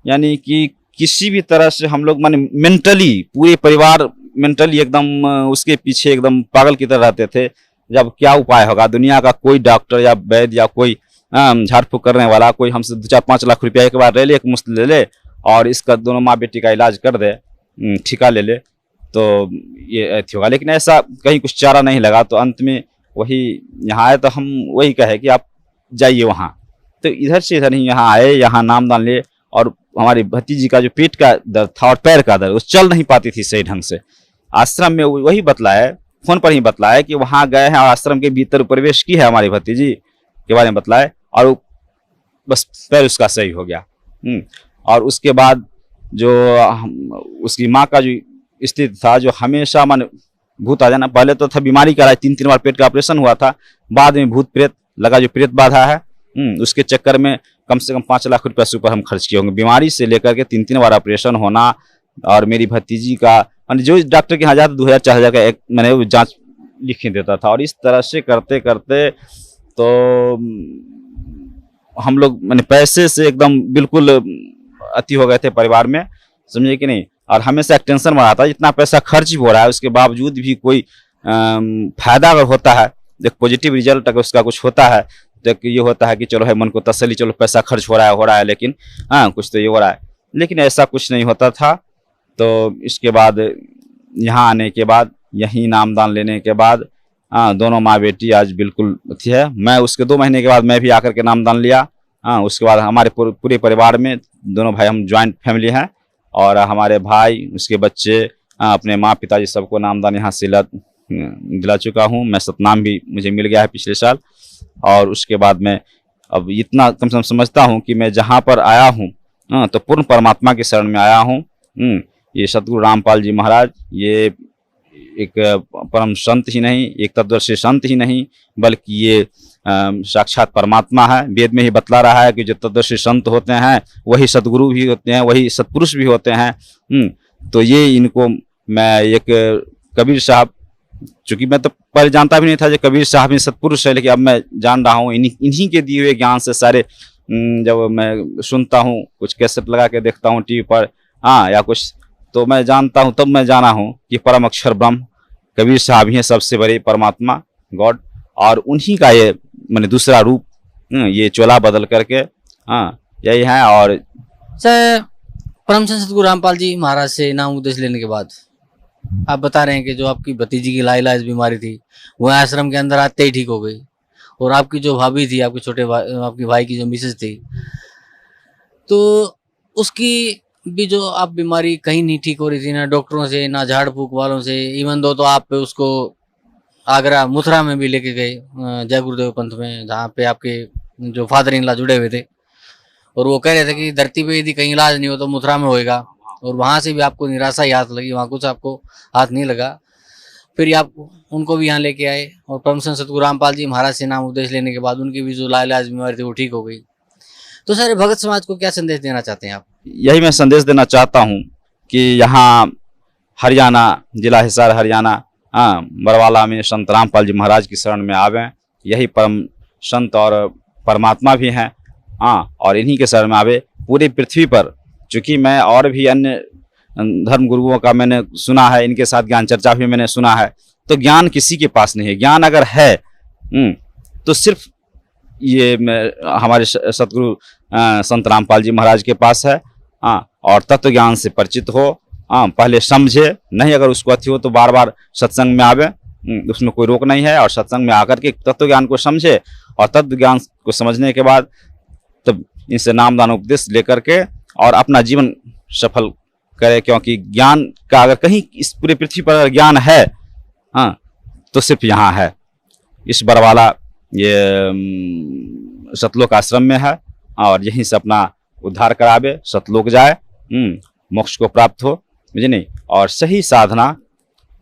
यानी कि किसी भी तरह से हम लोग माने मेंटली, पूरे परिवार मेंटली एकदम उसके पीछे एकदम पागल की तरह रहते थे। जब क्या उपाय होगा, दुनिया का कोई डॉक्टर या वैद्य या कोई झाड़ फूक करने वाला कोई हमसे 2-4-5 लाख रुपया एक बार ले ले, एक मुश्त ले ले और इसका दोनों माँ बेटी का इलाज कर दे, ठिका ले ले, तो ये होगा। लेकिन ऐसा कहीं कुछ चारा नहीं लगा। तो अंत में वही यहाँ आए, तो हम वही कहे कि आप जाइए वहाँ। तो इधर से इधर ही यहाँ आए, यहाँ नामदान ले, और हमारी भतीजी का जो पेट का दर्द था और पैर का दर्द, वो चल नहीं पाती थी सही ढंग से। आश्रम में वही बतलाया, फोन पर ही बतलाया कि वहाँ गए हैं और आश्रम के भीतर प्रवेश की है हमारी भतीजी के बारे में बतलाए, और बस पैर उसका सही हो गया। और उसके बाद जो उसकी माँ का जो स्थिति था, जो हमेशा मन भूत आ जाना, पहले तो था बीमारी का इलाज, 3 बार पेट का ऑपरेशन हुआ था, बाद में भूत प्रेत लगा, जो प्रेत बाधा है, उसके चक्कर में कम से कम 5 लाख रुपया से ऊपर हम खर्च किए होंगे। बीमारी से लेकर के 3 बार ऑपरेशन होना, और मेरी भतीजी का जो डॉक्टर के यहाँ जाता 2000-4000 का एक मैंने जांच लिख ही देता था। और इस तरह से करते करते तो हम लोग मैंने पैसे से एकदम बिल्कुल अति हो गए थे परिवार में, समझे कि नहीं। और हमेशा एक टेंशन बना था, इतना पैसा खर्च हो रहा है, उसके बावजूद भी कोई फायदा अगर होता है, एक पॉजिटिव रिजल्ट अगर उसका कुछ होता है, तो एक ये होता है कि चलो है मन को तसल्ली, चलो पैसा खर्च हो रहा है, लेकिन हाँ कुछ तो ये हो रहा है, लेकिन ऐसा कुछ नहीं होता था। तो इसके बाद यहाँ आने के बाद, यहीं नामदान लेने के बाद दोनों माँ बेटी आज बिल्कुल अच्छी है। मैं उसके 2 महीने के बाद मैं भी आकर के नामदान लिया। उसके बाद हमारे पूरे परिवार में दोनों भाई, हम ज्वाइंट फैमिली हैं, और हमारे भाई, उसके बच्चे, अपने माँ पिताजी सबको नामदान यहाँ से दिला चुका हूँ। मैं सतनाम भी मुझे मिल गया है पिछले साल। और उसके बाद मैं अब इतना कम से कम समझता हूँ कि मैं जहाँ पर आया हूँ तो पूर्ण परमात्मा की शरण में आया हूँ। ये सतगुरु रामपाल जी महाराज ये एक परम संत ही नहीं, एक तत्वदर्शी संत ही नहीं, बल्कि ये साक्षात परमात्मा है। वेद में ही बतला रहा है कि जो तत्वदर्शी संत होते हैं वही सतगुरु भी होते हैं, वही सत्पुरुष भी होते हैं। तो ये इनको मैं एक कबीर साहब, चूंकि मैं तो पहले जानता भी नहीं था कि कबीर साहब ही सत्पुरुष है, लेकिन अब मैं जान रहा हूँ इन्हीं के दिए हुए ज्ञान से सारे। जब मैं सुनता हूँ, कुछ कैसेट लगा के देखता हूँ टीवी पर या कुछ, तो मैं जानता हूँ, तब मैं जाना हूँ कि परम अक्षर ब्रह्म कबीर साहब ही है सबसे बड़े परमात्मा, गॉड। और उन्हीं का ये मैंने दूसरा रूप, ये चोला बदल करके यही है। और सर, परम संत सतगुरु रामपाल जी महाराज से नाम उपदेश लेने के बाद आप बता रहे हैं कि जो आपकी भतीजी की लाइलाज बीमारी थी वो आश्रम के अंदर आते ही ठीक हो गई, और आपकी जो भाभी थी, आपके छोटे भाई, आपके भाई की जो मिसेज थी, तो उसकी भी जो आप बीमारी कहीं नहीं ठीक हो रही थी, ना डॉक्टरों से, ना झाड़ फूक वालों से। इवन दो तो आप उसको आगरा मथुरा में भी लेके गए, जय गुरुदेव पंथ में, जहाँ पे आपके जो फादर इन लॉ जुड़े हुए थे, और वो कह रहे थे कि धरती पे यदि कहीं इलाज नहीं हो तो मथुरा में होएगा। और वहाँ से भी आपको निराशा ही हाथ लगी, वहाँ कुछ आपको हाथ नहीं लगा। फिर आप उनको भी यहाँ लेके आए, और परम संत सतगुरु रामपाल जी महाराज से नाम उपदेश लेने के बाद उनकी भी जो लाइलाज बीमारी थी वो ठीक हो गई। तो सर, भगत समाज को क्या संदेश देना चाहते हैं आप? यही मैं संदेश देना चाहता हूँ कि यहाँ हरियाणा, जिला हिसार हरियाणा, बरवाला में संत रामपाल जी महाराज की शरण में आवें। यही परम संत और परमात्मा भी हैं, और इन्हीं के शरण में आवे। पूरी पृथ्वी पर, चूँकि मैं और भी अन्य धर्म गुरुओं का मैंने सुना है, इनके साथ ज्ञान चर्चा भी मैंने सुना है, तो ज्ञान किसी के पास नहीं है। ज्ञान अगर है तो सिर्फ ये हमारे सतगुरु संत रामपाल जी महाराज के पास है। और तत्व ज्ञान से परिचित हो, पहले समझे, नहीं अगर उसको अथी हो तो बार बार सत्संग में आवे, उसमें कोई रोक नहीं है। और सत्संग में आकर के तत्व ज्ञान को समझे, और तत्व ज्ञान को समझने के बाद तब इनसे नामदान उपदेश लेकर के और अपना जीवन सफल करे। क्योंकि ज्ञान का अगर कहीं इस पूरी पृथ्वी पर अगर ज्ञान है तो सिर्फ यहाँ है, इस बरवाला ये सतलोक आश्रम में है। और यहीं से अपना उद्धार करावे, सतलोक जाए, मोक्ष को प्राप्त हो, मुझे नहीं। और सही साधना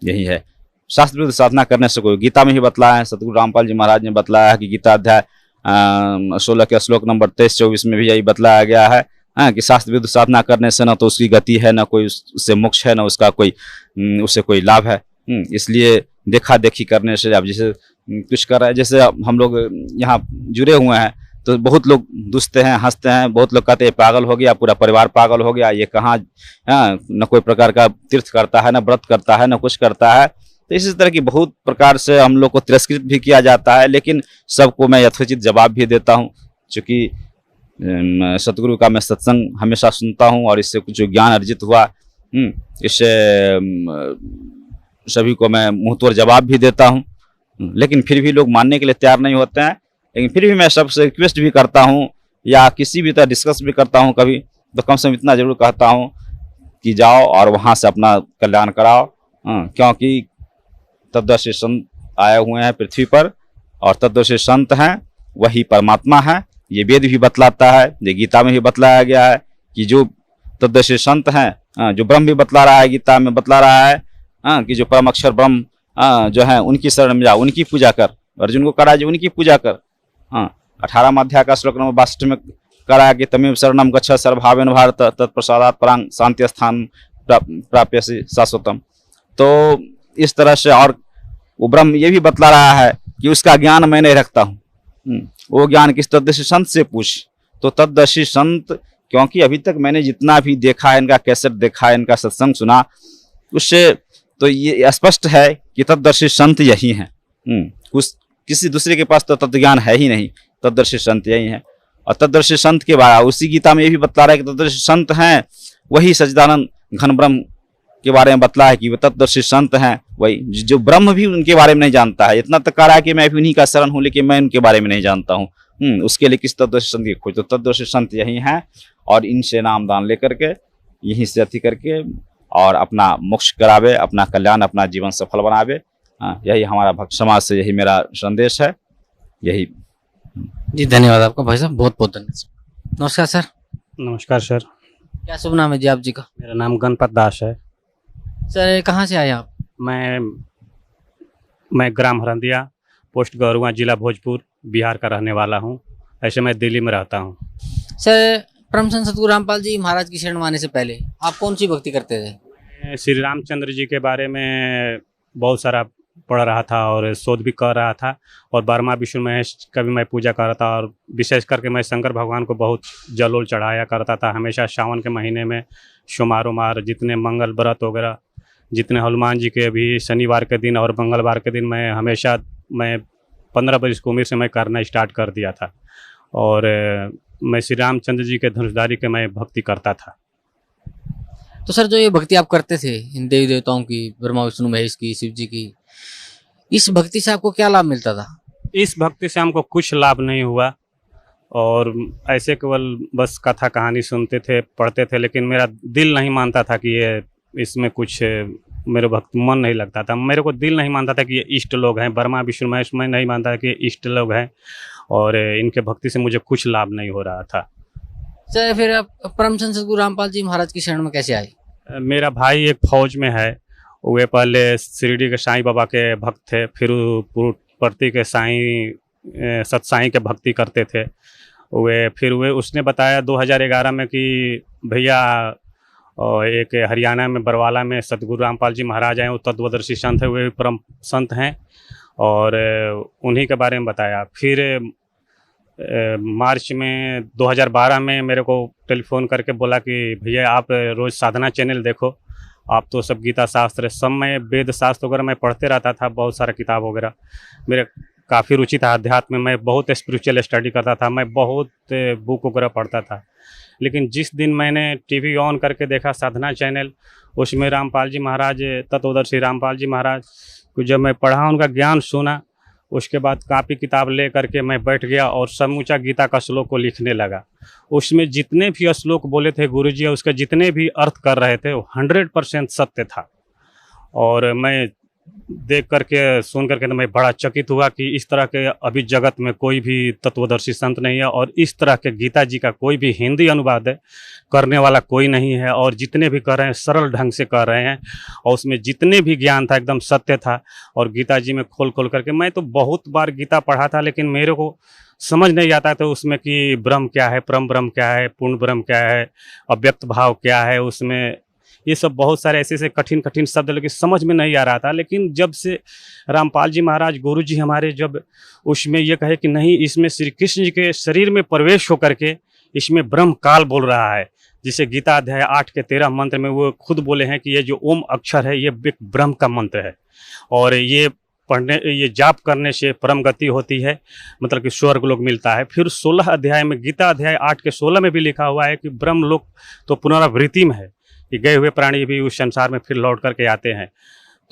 यही है। शास्त्र विरुद्ध साधना करने से कोई, गीता में ही बतलाया है, सतगुरु रामपाल जी महाराज ने बतलाया है कि गीता अध्याय 16 के श्लोक नंबर 23-24 में भी यही बतलाया गया है कि शास्त्र विरुद्ध साधना करने से ना तो उसकी गति है, ना कोई उससे मोक्ष है, ना उसका कोई उससे कोई लाभ है। इसलिए देखा देखी करने से, अब जैसे कुछ कर रहे हैं, जैसे हम लोग यहाँ जुड़े हुए हैं तो बहुत लोग दुसते हैं, हंसते हैं, बहुत लोग कहते हैं पागल हो गया, पूरा परिवार पागल हो गया, ये कहाँ न कोई प्रकार का तीर्थ करता है, न व्रत करता है, न कुछ करता है। तो इसी तरह की बहुत प्रकार से हम लोग को तिरस्कृत भी किया जाता है, लेकिन सबको मैं यथोचित जवाब भी देता हूँ। चूँकि सतगुरु का मैं सत्संग हमेशा सुनता हूँ, और इससे कुछ जो ज्ञान अर्जित हुआ, इससे सभी को मैं मुंहतोड़ जवाब भी देता हूँ। लेकिन फिर भी लोग मानने के लिए तैयार नहीं होते हैं। लेकिन फिर भी मैं सबसे रिक्वेस्ट भी करता हूँ, या किसी भी तरह डिस्कस भी करता हूँ कभी, तो कम से कम इतना जरूर कहता हूँ कि जाओ और वहाँ से अपना कल्याण कराओ। क्योंकि तत्वदर्शी संत आए हुए हैं पृथ्वी पर, और तत्वदर्शी संत हैं वही परमात्मा है। ये वेद भी बतलाता है, ये गीता में भी बतलाया गया है कि जो तत्वदर्शी संत हैं, जो ब्रह्म भी बतला रहा है, गीता में बतला रहा है कि जो परम अक्षर ब्रह्म जो है उनकी शरण में जा, उनकी पूजा कर। अर्जुन को करा जो उनकी पूजा कर। 18वां अध्याय का श्लोक नंबर 62 में करा कि तमेव शरणम गच्छ सर्वभावेन भारत तत्प्रसादात् परां शांति स्थान प्राप्यसि शाश्वतम। तो इस तरह से, और वो ब्रह्म ये भी बतला रहा है कि उसका ज्ञान मैं नहीं रखता हूँ, वो ज्ञान किस तत्वदर्शी संत से पूछ। तो तत्वदर्शी संत, क्योंकि अभी तक मैंने जितना भी देखा है, इनका कैसेट देखा है, इनका सत्संग सुना, उससे तो ये स्पष्ट है कि तत्वदर्शी संत यही हैं। किसी दूसरे के पास तो तत्व ज्ञान है ही नहीं। तत्वदर्शी संत यही हैं। और तत्वदर्शी संत के बारे उसी गीता में ये भी बतला रहा है कि तत्वदर्शी संत हैं वही सच्चिदानंद घन ब्रह्म के बारे में बतला है कि वो तत्वदर्शी संत हैं वही, जो ब्रह्म भी उनके बारे में नहीं जानता है। इतना तक कह रहा है कि मैं भी उन्हीं का शरण हूँ लेकिन मैं उनके बारे में नहीं जानता हूँ। उसके लिए किस तत्वदर्शी संत की खोज? तो तत्वदर्शी संत यही हैं और इनसे नाम दान लेकर के यहीं से अति करके और अपना मोक्ष करावे, अपना कल्याण, अपना जीवन सफल बनावे। यही हमारा भक्त समाज से यही मेरा संदेश है। यही जी, धन्यवाद आपका भाई साहब, बहुत बहुत धन्यवाद। नमस्कार सर। नमस्कार सर, क्या शुभ नाम है जी आप जी का? मेरा नाम गणपत दास है। सर कहाँ से आए आप? मैं ग्राम हरंदिया, पोस्ट गौरुआ, जिला भोजपुर, बिहार का रहने वाला हूँ। ऐसे मैं दिल्ली में रहता हूँ। सर परम संत सतगुरु रामपाल जी महाराज की शरण में आने से पहले आप कौन सी भक्ति करते थे? मैं श्री रामचंद्र जी के बारे में बहुत सारा पढ़ रहा था और शोध भी कर रहा था और ब्रह्मा विष्णु महेश का भी मैं पूजा कर रहा था और विशेष करके मैं शंकर भगवान को बहुत जलोल चढ़ाया करता था। हमेशा सावन के महीने में सोमवार जितने मंगल व्रत वगैरह जितने हनुमान जी के भी शनिवार के दिन और मंगलवार के दिन मैं 15 बरस की उम्र से मैं करना स्टार्ट कर दिया था और मैं श्री रामचंद्र जी के धनुषधारी के मैं भक्ति करता था। तो सर जो ये भक्ति आप करते थे इन देवी देवताओं की, ब्रह्मा विष्णु महेश की, शिव जी की, इस भक्ति से आपको क्या लाभ मिलता था? इस भक्ति से हमको कुछ लाभ नहीं हुआ और ऐसे केवल बस कथा कहानी सुनते थे, पढ़ते थे, लेकिन मेरा दिल नहीं मानता था कि ये इसमें कुछ मेरे भक्त मन नहीं लगता था। मेरे को दिल नहीं मानता था कि ये इष्ट लोग हैं, ब्रह्मा विष्णु महेश, मैं नहीं मानता था कि ये इष्ट लोग हैं और इनके भक्ति से मुझे कुछ लाभ नहीं हो रहा था। सर फिर आप परम संत सतगुरु रामपाल जी महाराज की शरण में कैसे आए? मेरा भाई एक फौज में है, वे पहले शिरडी के साईं बाबा के भक्त थे, फिर पुरुषपट्टी के साईं सतसाई के भक्ति करते थे। फिर उसने बताया 2011 में कि भैया एक हरियाणा में बरवाला में सतगुरु रामपाल जी महाराज आए, वो तत्वदर्शी संत है, वे परम संत हैं और उन्हीं के बारे में बताया। फिर मार्च में 2012 में मेरे को टेलीफोन करके बोला कि भैया आप रोज़ साधना चैनल देखो, आप तो सब गीता शास्त्र, सब मैं वेद शास्त्र वगैरह मैं पढ़ते रहता था, बहुत सारा किताब वगैरह मेरे काफ़ी रुचि था अध्यात्म में, मैं बहुत स्पिरिचुअल स्टडी करता था, मैं बहुत बुक वगैरह पढ़ता था। लेकिन जिस दिन मैंने टीवी ऑन करके देखा साधना चैनल, उसमें रामपाल जी महाराज, तत्वदर्शी रामपाल जी महाराज को जब मैं पढ़ा, उनका ज्ञान सुना, उसके बाद कापी किताब ले करके मैं बैठ गया और समूचा गीता का श्लोक को लिखने लगा। उसमें जितने भी श्लोक बोले थे गुरुजी, उसके जितने भी अर्थ कर रहे थे वो 100% सत्य था और मैं देख करके सुन करके तो मैं बड़ा चकित हुआ कि इस तरह के अभी जगत में कोई भी तत्वदर्शी संत नहीं है और इस तरह के गीता जी का कोई भी हिंदी अनुवाद करने वाला कोई नहीं है और जितने भी कर रहे हैं सरल ढंग से कर रहे हैं और उसमें जितने भी ज्ञान था एकदम सत्य था। और गीता जी में खोल खोल करके मैं तो बहुत बार गीता पढ़ा था, लेकिन मेरे को समझ नहीं आता था उसमें कि ब्रह्म क्या है, परम ब्रह्म क्या है, पूर्ण ब्रह्म क्या है, अव्यक्त भाव क्या है, उसमें ये सब बहुत सारे ऐसे ऐसे कठिन कठिन शब्द लेकिन समझ में नहीं आ रहा था। लेकिन जब से रामपाल जी महाराज गुरु जी हमारे जब उसमें ये कहे कि नहीं, इसमें श्री कृष्ण जी के शरीर में प्रवेश होकर के इसमें ब्रह्म काल बोल रहा है, जिसे गीता अध्याय 8 के 13 मंत्र में वो खुद बोले हैं कि ये जो ओम अक्षर है ये ब्रह्म का मंत्र है और ये पढ़ने, ये जाप करने से परम गति होती है, मतलब कि स्वर्ग लोक मिलता है। फिर 16 अध्याय में, गीता अध्याय 8 के 16 में भी लिखा हुआ है कि ब्रह्म लोक तो पुनरावृत्ति में है, कि गए हुए प्राणी भी उस संसार में फिर लौट करके आते हैं।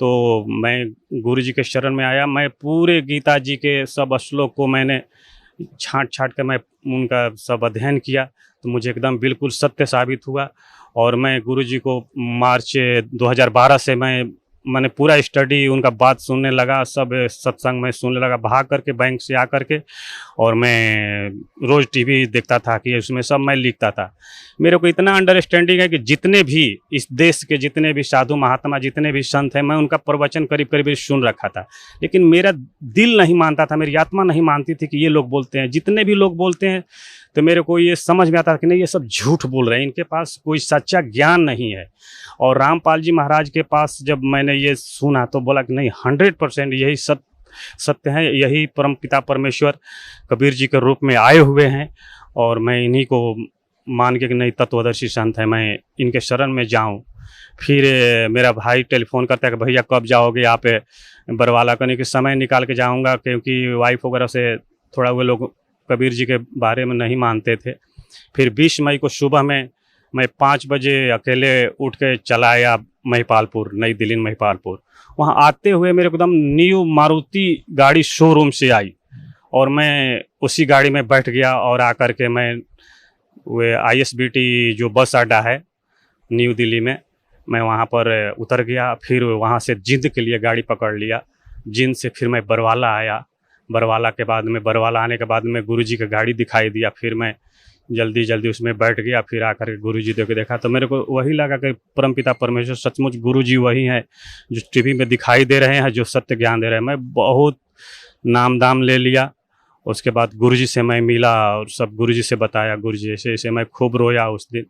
तो मैं गुरु जी के शरण में आया, मैं पूरे गीता जी के सब श्लोक को मैंने छांट कर मैं उनका सब अध्ययन किया, तो मुझे एकदम बिल्कुल सत्य साबित हुआ। और मैं गुरु जी को मार्च 2012 से मैंने पूरा स्टडी उनका बात सुनने लगा, सब सत्संग में सुनने लगा, भाग करके बैंक से आ करके, और मैं रोज़ टीवी देखता था कि उसमें सब मैं लिखता था। मेरे को इतना अंडरस्टैंडिंग है कि जितने भी इस देश के जितने भी साधु महात्मा, जितने भी संत हैं, मैं उनका प्रवचन करीब करीब सुन रखा था, लेकिन मेरा दिल नहीं मानता था, मेरी आत्मा नहीं मानती थी कि ये लोग बोलते हैं, जितने भी लोग बोलते हैं, तो मेरे को ये समझ में आता कि नहीं, ये सब झूठ बोल रहे हैं, इनके पास कोई सच्चा ज्ञान नहीं है। और रामपाल जी महाराज के पास जब मैंने ये सुना तो बोला कि नहीं, 100% यही सत्य है, यही परम पिता परमेश्वर कबीर जी के रूप में आए हुए हैं और मैं इन्हीं को मान के कि नहीं, तत्वदर्शी संत है, मैं इनके शरण में जाऊं। फिर मेरा भाई टेलीफोन करता है कि भैया कब जाओगे आप बरवाला, करने के समय निकाल के जाऊंगा, क्योंकि वाइफ वगैरह से थोड़ा वे लोग कबीर जी के बारे में नहीं मानते थे। फिर 20 मई को सुबह में मैं 5 बजे अकेले उठ के चला आया महिपालपुर, नई दिल्ली महिपालपुर। वहाँ आते हुए मेरे को एकदम न्यू मारुति गाड़ी शोरूम से आई और मैं उसी गाड़ी में बैठ गया और आकर के मैं वे ISBT जो बस अड्डा है न्यू दिल्ली में, मैं वहाँ पर उतर गया। फिर वहाँ से जिंद के लिए गाड़ी पकड़ लिया। जिंद से फिर मैं बरवाला आया। बरवाला आने के बाद में गुरुजी का गाड़ी दिखाई दिया। फिर मैं जल्दी जल्दी उसमें बैठ गया। फिर आकर के गुरुजी को देखा तो मेरे को वही लगा कि परमपिता परमेश्वर सचमुच गुरुजी वही हैं जो टीवी में दिखाई दे रहे हैं, जो सत्य ज्ञान दे रहे हैं। मैं बहुत नाम दाम ले लिया। उसके बाद गुरुजी से मैं मिला और सब गुरुजी से बताया, गुरुजी ऐसे ऐसे। मैं खूब रोया उस दिन।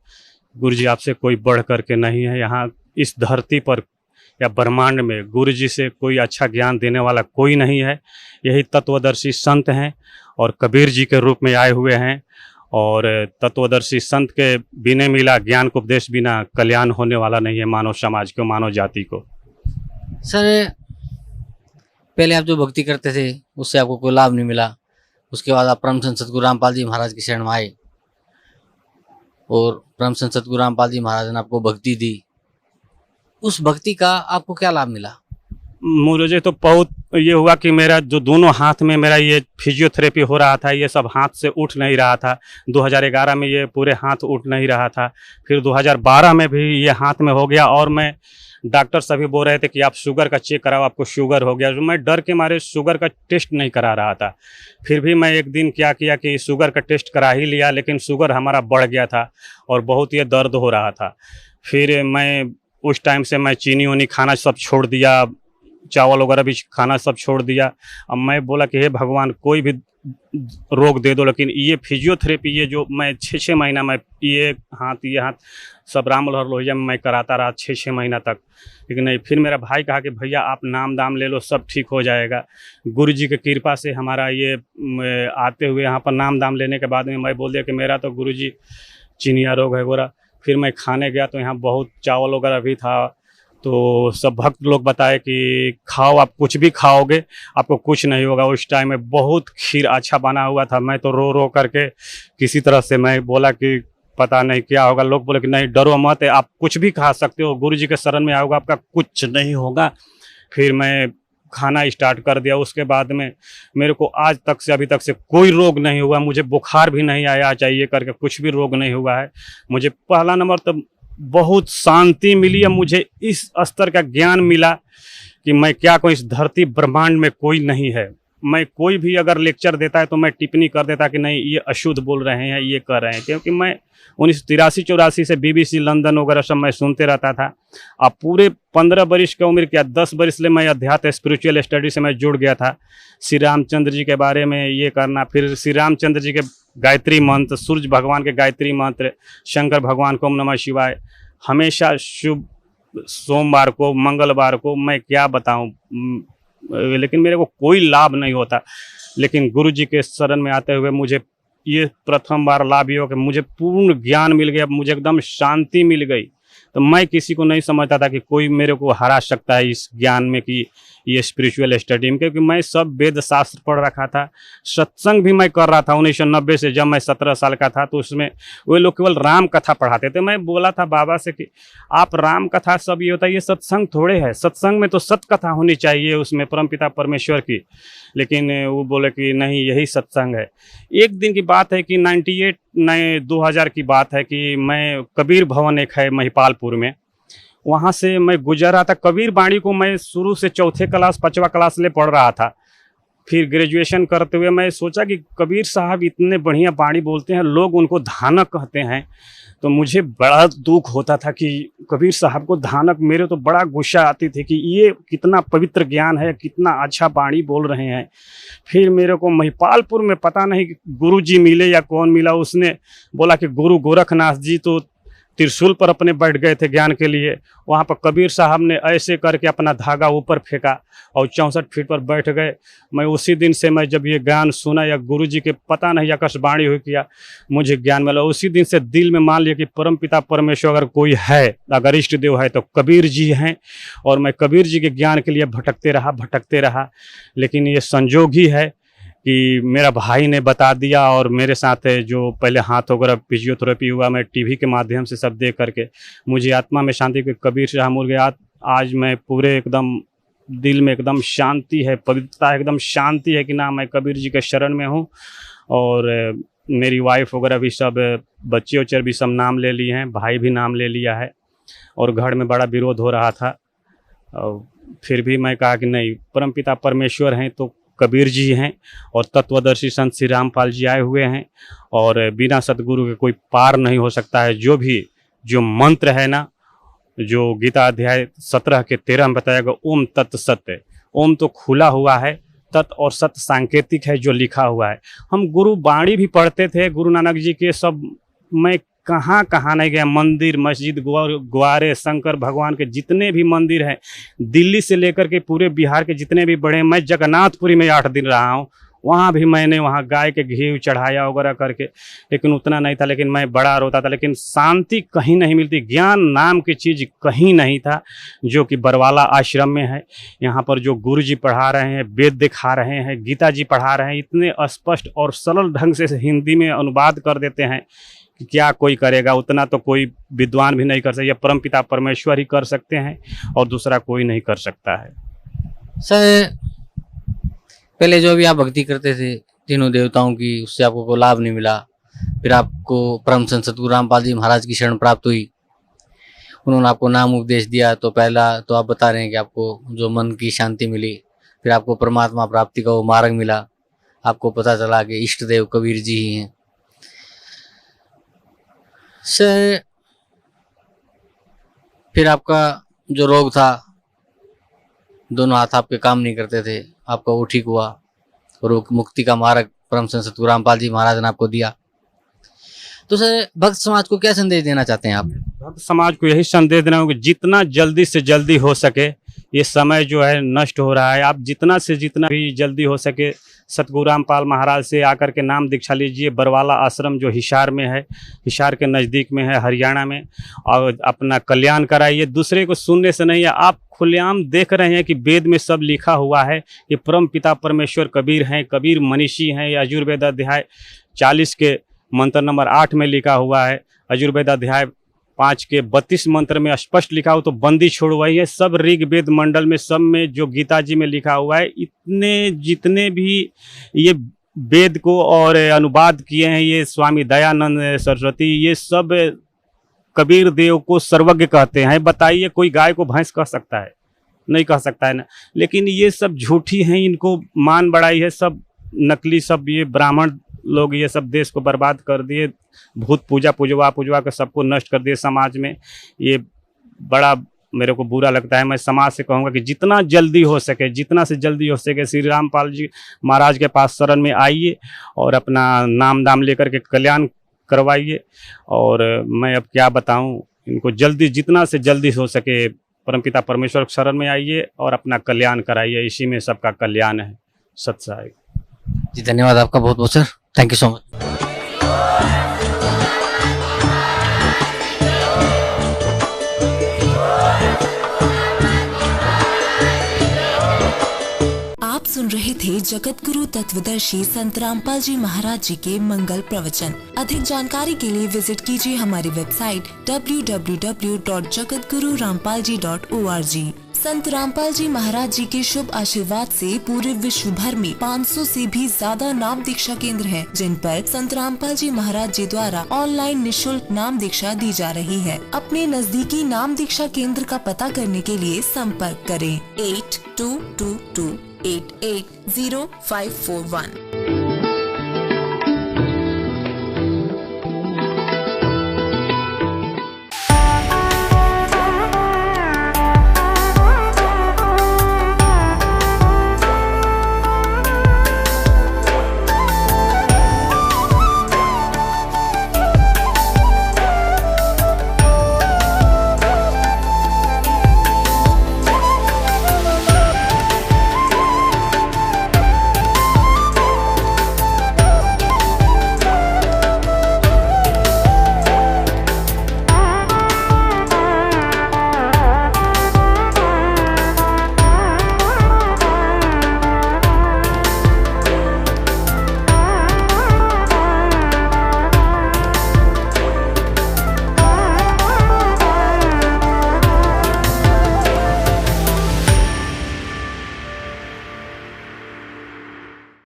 गुरुजी आपसे कोई बढ़ करके नहीं है, यहाँ इस धरती पर या ब्रह्मांड में गुरुजी से कोई अच्छा ज्ञान देने वाला कोई नहीं है। यही तत्वदर्शी संत हैं और कबीर जी के रूप में आए हुए हैं। और तत्वदर्शी संत के बिना मिला ज्ञान को उपदेश बिना कल्याण होने वाला नहीं है मानव समाज को, मानव जाति को। सर, पहले आप जो भक्ति करते थे उससे आपको कोई लाभ नहीं मिला, उसके बाद आप परम संत सतगुरु रामपाल जी महाराज की शरण में आए और परम संत सतगुरु रामपाल जी महाराज ने आपको भक्ति दी। उस भक्ति का आपको क्या लाभ मिला? मुझे तो बहुत ये हुआ कि मेरा जो दोनों हाथ में मेरा ये फिजियोथेरेपी हो रहा था, ये सब हाथ से उठ नहीं रहा था। 2011 में ये पूरे हाथ उठ नहीं रहा था। फिर 2012 में भी ये हाथ में हो गया और मैं डॉक्टर सभी बोल रहे थे कि आप शुगर का चेक कराओ, आपको शुगर हो गया। मैं डर के मारे शुगर का टेस्ट नहीं करा रहा था। फिर भी मैं एक दिन क्या किया कि शुगर का टेस्ट करा ही लिया, लेकिन शुगर हमारा बढ़ गया था और बहुत ये दर्द हो रहा था। फिर मैं उस टाइम से मैं चीनी उनी खाना सब छोड़ दिया, चावल वगैरह भी खाना सब छोड़ दिया। अब मैं बोला कि हे भगवान कोई भी रोग दे दो, लेकिन ये फिजियोथेरेपी ये जो मैं 6-6 महीना मैं ये हाथ सब राम मनोहर लोहिया में मैं कराता रहा 6-6 महीना तक, लेकिन नहीं। फिर मेरा भाई कहा कि भैया आप नाम दाम ले लो, सब ठीक हो जाएगा। गुरु जी की कृपा से हमारा ये आते हुए यहाँ पर नाम दाम लेने के बाद में मैं बोल दिया कि मेरा तो गुरु जी चिनिया रोग है गोरा। फिर मैं खाने गया तो यहाँ बहुत चावल वगैरह भी था, तो सब भक्त लोग बताए कि खाओ, आप कुछ भी खाओगे आपको कुछ नहीं होगा। उस टाइम में बहुत खीर अच्छा बना हुआ था। मैं तो रो रो करके किसी तरह से मैं बोला कि पता नहीं क्या होगा। लोग बोले कि नहीं डरो मत, आप कुछ भी खा सकते हो, गुरु जी के शरण में आओगे आपका कुछ नहीं होगा। फिर मैं खाना स्टार्ट कर दिया। उसके बाद में मेरे को आज तक से अभी तक से कोई रोग नहीं हुआ। मुझे बुखार भी नहीं आया, चाहिए करके कुछ भी रोग नहीं हुआ है। मुझे पहला नंबर तो बहुत शांति मिली है। मुझे इस स्तर का ज्ञान मिला कि मैं क्या कहूँ, इस धरती ब्रह्मांड में कोई नहीं है। मैं कोई भी अगर लेक्चर देता है तो मैं टिप्पणी कर देता कि नहीं ये अशुद्ध बोल रहे हैं, ये कर रहे हैं, क्योंकि मैं 1983-84 से BBC लंदन वगैरह सब मैं सुनते रहता था। अब पूरे 15 वर्ष की उम्र क्या 10 वर्ष से मैं अध्यात्म स्पिरिचुअल स्टडी से मैं जुड़ गया था। श्री रामचंद्र जी के बारे में ये करना, फिर श्री रामचंद्र जी के गायत्री मंत्र, सूर्य भगवान के गायत्री मंत्र, शंकर भगवान को ओम नमः शिवाय, हमेशा शुभ सोमवार को मंगलवार को, मैं क्या बताऊं, लेकिन मेरे को कोई लाभ नहीं होता। लेकिन गुरु जी के शरण में आते हुए मुझे ये प्रथम बार लाभ ये हो कि मुझे पूर्ण ज्ञान मिल गया, मुझे एकदम शांति मिल गई। तो मैं किसी को नहीं समझता था कि कोई मेरे को हरा सकता है इस ज्ञान में कि ये स्पिरिचुअल स्टडी में, क्योंकि मैं सब वेद शास्त्र पढ़ रखा था। सत्संग भी मैं कर रहा था 1990 से, जब मैं 17 साल का था। तो उसमें वे लोग केवल राम कथा पढ़ाते थे। मैं बोला था बाबा से कि आप राम कथा सब ये होता है, ये सत्संग थोड़े है, सत्संग में तो सत कथा होनी चाहिए उसमें परमपिता परमेश्वर की। लेकिन वो बोले कि नहीं यही सत्संग है। एक दिन की बात है कि 2000 की बात है कि मैं कबीर भवन एक है महिपालपुर में, वहाँ से मैं गुजर रहा था। कबीर बाणी को मैं शुरू से 4थे क्लास 5वां क्लास ले पढ़ रहा था। फिर ग्रेजुएशन करते हुए मैं सोचा कि कबीर साहब इतने बढ़िया बाणी बोलते हैं, लोग उनको धानक कहते हैं। तो मुझे बड़ा दुख होता था कि कबीर साहब को धानक, मेरे तो बड़ा गुस्सा आती थी कि ये कितना पवित्र ज्ञान है, कितना अच्छा बाणी बोल रहे हैं। फिर मेरे को महिपालपुर में पता नहीं गुरु जी मिले या कौन मिला, उसने बोला कि गुरु गोरखनाथ जी तो त्रिशूल पर अपने बैठ गए थे ज्ञान के लिए। वहाँ पर कबीर साहब ने ऐसे करके अपना धागा ऊपर फेंका और 64 फीट पर बैठ गए। मैं उसी दिन से मैं जब ये ज्ञान सुना या गुरु जी के पता नहीं आकाशवाणी हुई किया, मुझे ज्ञान मिला। उसी दिन से दिल में मान लिया कि परम पिता परमेश्वर अगर कोई है, अगर इष्ट देव है तो कबीर जी हैं। और मैं कबीर जी के ज्ञान के लिए भटकते रहा। लेकिन ये संजोग ही है कि मेरा भाई ने बता दिया, और मेरे साथ जो पहले हाथ वगैरह फिजियोथेरेपी हुआ, मैं टीवी के माध्यम से सब देख करके मुझे आत्मा में शांति के कबीर शाह मुर गया। आज मैं पूरे एकदम दिल में एकदम शांति है, पवित्रता एकदम शांति है कि ना मैं कबीर जी के शरण में हूँ। और मेरी वाइफ वगैरह भी सब, बच्चे उच्चे भी सब नाम ले लिए हैं, भाई भी नाम ले लिया है। और घर में बड़ा विरोध हो रहा था, और फिर भी मैं कहा कि नहीं, परमपिता परमेश्वर हैं तो कबीर जी हैं, और तत्वदर्शी संत श्री रामपाल जी आए हुए हैं, और बिना सतगुरु के कोई पार नहीं हो सकता है। जो मंत्र है ना, जो गीता अध्याय 17 के 13 में बताया गया, ओम तत् सत्य, ओम तो खुला हुआ है, तत् और सत्य सांकेतिक है जो लिखा हुआ है। हम गुरु बाणी भी पढ़ते थे, गुरु नानक जी के सब, मैं कहाँ कहाँ नहीं गया, मंदिर मस्जिद ग्वारे शंकर भगवान के जितने भी मंदिर हैं, दिल्ली से लेकर के पूरे बिहार के जितने भी बड़े, मैं जगन्नाथपुरी में 8 दिन रहा हूँ, वहाँ भी मैंने वहाँ गाय के घी चढ़ाया वगैरह करके, लेकिन उतना नहीं था, लेकिन मैं बड़ा रोता था, लेकिन शांति कहीं नहीं मिलती, ज्ञान नाम की चीज़ कहीं नहीं था, जो कि बरवाला आश्रम में है। यहाँ पर जो गुरु जी पढ़ा रहे हैं, वेद दिखा रहे हैं, गीता जी पढ़ा रहे हैं, इतने स्पष्ट और सरल ढंग से हिंदी में अनुवाद कर देते हैं कि क्या कोई करेगा, उतना तो कोई विद्वान भी नहीं कर सकता, ये परमपिता परमेश्वर ही कर सकते हैं, और दूसरा कोई नहीं कर सकता है। सर, पहले जो भी आप भक्ति करते थे तीनों देवताओं की, उससे आपको कोई लाभ नहीं मिला, फिर आपको परम संत सतगुरु रामपाल जी महाराज की शरण प्राप्त हुई, उन्होंने आपको नाम उपदेश दिया, तो पहला तो आप बता रहे हैं कि आपको जो मन की शांति मिली, फिर आपको परमात्मा प्राप्ति का वो मार्ग मिला, आपको पता चला कि इष्ट देव कबीर जी ही हैं। सर, फिर आपका जो रोग था, दोनों हाथ आपके काम नहीं करते थे, आपका वो ठीक हुआ, और मुक्ति का मार्ग परम संत सतगुरु रामपाल जी महाराज ने आपको दिया। तो सर, भक्त समाज को क्या संदेश देना चाहते हैं आप? भक्त समाज को यही संदेश देना होगा, जितना जल्दी से जल्दी हो सके, ये समय जो है नष्ट हो रहा है, आप जितना से जितना भी जल्दी हो सके सतगुरु रामपाल महाराज से आकर के नाम दीक्षा लीजिए। बरवाला आश्रम जो हिसार में है, हिसार के नज़दीक में है, हरियाणा में, और अपना कल्याण कराइए। दूसरे को सुनने से नहीं है, आप खुलेआम देख रहे हैं कि वेद में सब लिखा हुआ है, ये परम पिता परमेश्वर कबीर हैं, कबीर मनीषी हैं। ये यजुर्वेद अध्याय 40 के मंत्र नंबर 8 में लिखा हुआ है, यजुर्वेद अध्याय 5 के 32 मंत्र में स्पष्ट लिखा हो, तो बंदी छोड़वाई है। सब ऋग्वेद मंडल में, सब में जो गीता जी में लिखा हुआ है, इतने जितने भी ये वेद को और अनुवाद किए हैं, ये स्वामी दयानंद सरस्वती, ये सब कबीर देव को सर्वज्ञ कहते हैं। बताइए, कोई गाय को भैंस कह सकता है? नहीं कह सकता है ना। लेकिन ये सब झूठी हैं, इनको मान बढ़ाई है, सब नकली, सब ये ब्राह्मण लोग ये सब देश को बर्बाद कर दिए, भूत पूजा पुजवा कर सबको नष्ट कर दिए समाज में। ये बड़ा मेरे को बुरा लगता है। मैं समाज से कहूँगा कि जितना जल्दी हो सके, जितना से जल्दी हो सके श्री रामपाल जी महाराज के पास शरण में आइए और अपना नाम दाम लेकर के कल्याण करवाइए। और मैं अब क्या बताऊं, इनको जल्दी, जितना से जल्दी हो सके परमपिता परमेश्वर शरण में आइए और अपना कल्याण कराइए। इसी में सबका कल्याण है। सत्साई जी, धन्यवाद आपका बहुत बहुत sir, thank you so much. आप सुन रहे थे जगत गुरु तत्वदर्शी संत रामपाल जी महाराज जी के मंगल प्रवचन। अधिक जानकारी के लिए विजिट कीजिए हमारी वेबसाइट www.jagatgururampalji.org। संत रामपाल जी महाराज जी के शुभ आशीर्वाद से पूरे विश्व भर में 500 से भी ज्यादा नाम दीक्षा केंद्र हैं, जिन पर संत रामपाल जी महाराज जी द्वारा ऑनलाइन निशुल्क नाम दीक्षा दी जा रही है। अपने नजदीकी नाम दीक्षा केंद्र का पता करने के लिए संपर्क करें 8222880541।